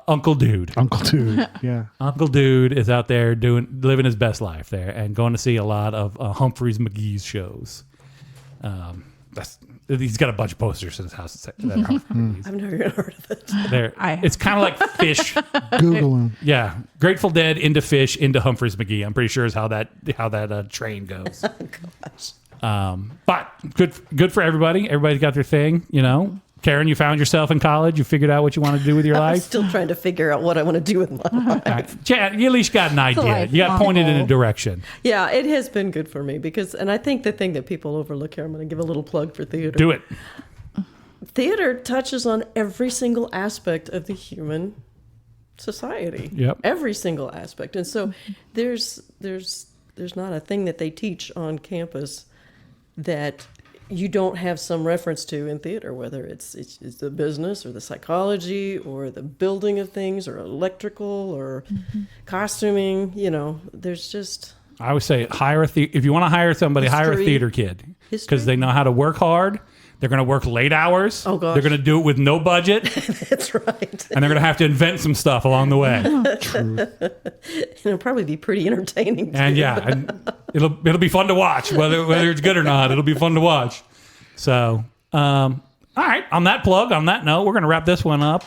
Uncle Dude. Uncle Dude. Yeah. Uncle Dude is out there living his best life there and going to see a lot of Humphreys McGee's shows. He's got a bunch of posters in his house that are Humphreys. I've never even heard of it. It's kind of like Fish. Google him. Yeah, Grateful Dead into Fish into Humphreys McGee. I'm pretty sure is how that train goes. But good for everybody. Everybody's got their thing, you know. Karen, you found yourself in college. You figured out what you want to do with your I'm life. still trying to figure out what I want to do with my life. Chad, you at least got an idea. You got pointed in a direction. Yeah, it has been good for me and I think the thing that people overlook here, I'm going to give a little plug for theater. Do it. Theater touches on every single aspect of the human society. Yep. Every single aspect. And so there's not a thing that they teach on campus that you don't have some reference to in theater, whether it's the business or the psychology or the building of things or electrical or costuming. You know, there's just... I would say if you want to hire somebody, hire a theater kid because they know how to work hard. They're going to work late hours. Oh, gosh. They're going to do it with no budget. That's right. And they're going to have to invent some stuff along the way. True. It'll probably be pretty entertaining. And and it'll be fun to watch, whether it's good or not. It'll be fun to watch. So, all right. On that note, we're going to wrap this one up.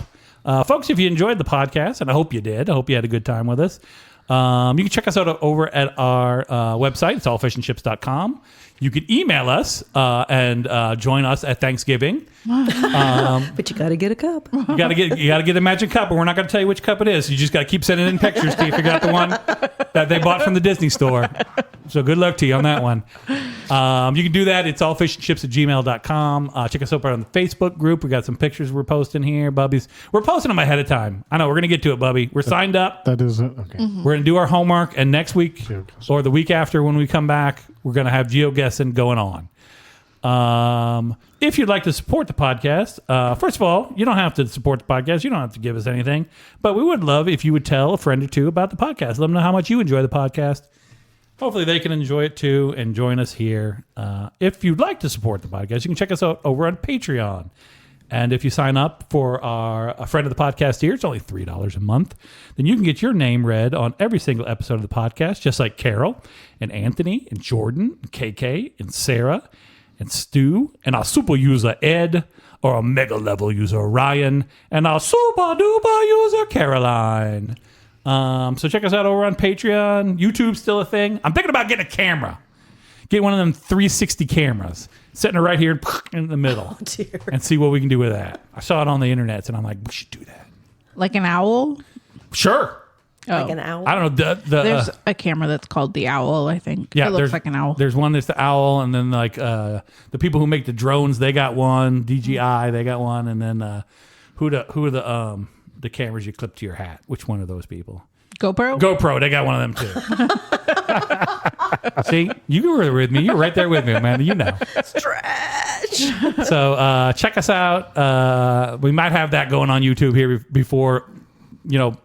Folks, if you enjoyed the podcast, and I hope you did, I hope you had a good time with us. You can check us out over at our website. It's allfishandchips.com. You can email us and join us at Thanksgiving. But you got to get a cup. You gotta get a magic cup, and we're not gonna tell you which cup it is. You just gotta keep sending in pictures till you figure out the one that they bought from the Disney store. So good luck to you on that one. You can do that. It's allfishandchips@gmail.com. Check us out on the Facebook group. We got some pictures we're posting here, Bubbies. We're posting them ahead of time. I know we're gonna get to it, Bubby. We're signed up. That is it. Okay. We're gonna do our homework, and next week or the week after when we come back, we're gonna have geoguessing going on. If you'd like to support the podcast, first of all, you don't have to support the podcast. You don't have to give us anything, but we would love if you would tell a friend or two about the podcast. Let them know how much you enjoy the podcast. Hopefully they can enjoy it too and join us here. If you'd like to support the podcast, you can check us out over on Patreon. And if you sign up for a friend of the podcast here, it's only $3 a month. Then you can get your name read on every single episode of the podcast, just like Carol and Anthony and Jordan and KK and Sarah and Stu and our super user Ed, or a mega level user Ryan, and our super duper user Caroline. So check us out over on Patreon. YouTube's still a thing. I'm thinking about getting a camera. Get one of them 360 cameras, setting it right here in the middle, and see what we can do with that. I saw it on the internet, and I'm like, we should do that. Like an owl? Sure. Like an owl? I don't know. There's a camera that's called the owl, I think. Yeah, it looks like an owl. There's one that's the owl, and then like the people who make the drones, they got one. DJI, they got one, and then who are the cameras you clip to your hat? Which one of those people? GoPro, they got one of them too. See, you were with me. You're right there with me, Amanda. You know. Stretch. So check us out. We might have that going on YouTube here before,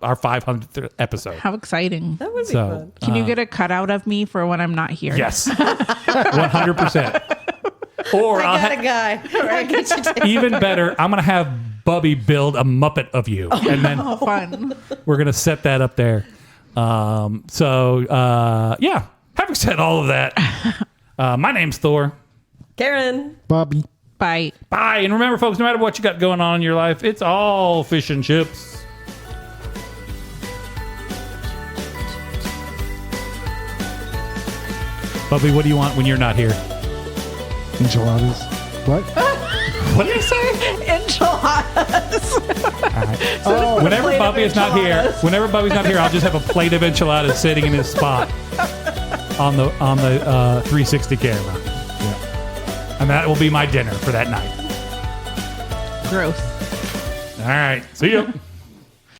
our 500th episode. How exciting. That would be fun. Can you get a cutout of me for when I'm not here? Yes. 100%. Or I got a guy. I get you to- even better, I'm going to have Bubby build a Muppet of you. And then Fun. we're going to set that up there. Having said all of that, my name's Thor. Karen. Bobby. Bye. Bye. And remember, folks, no matter what you got going on in your life, it's all fish and chips. Bubby, what do you want when you're not here? Enchiladas. What? What did you say? Enchiladas. Oh, whenever Bubby is not here, I'll just have a plate of enchiladas sitting in his spot on the 360 camera. Yeah. And that will be my dinner for that night. Gross. All right. See you.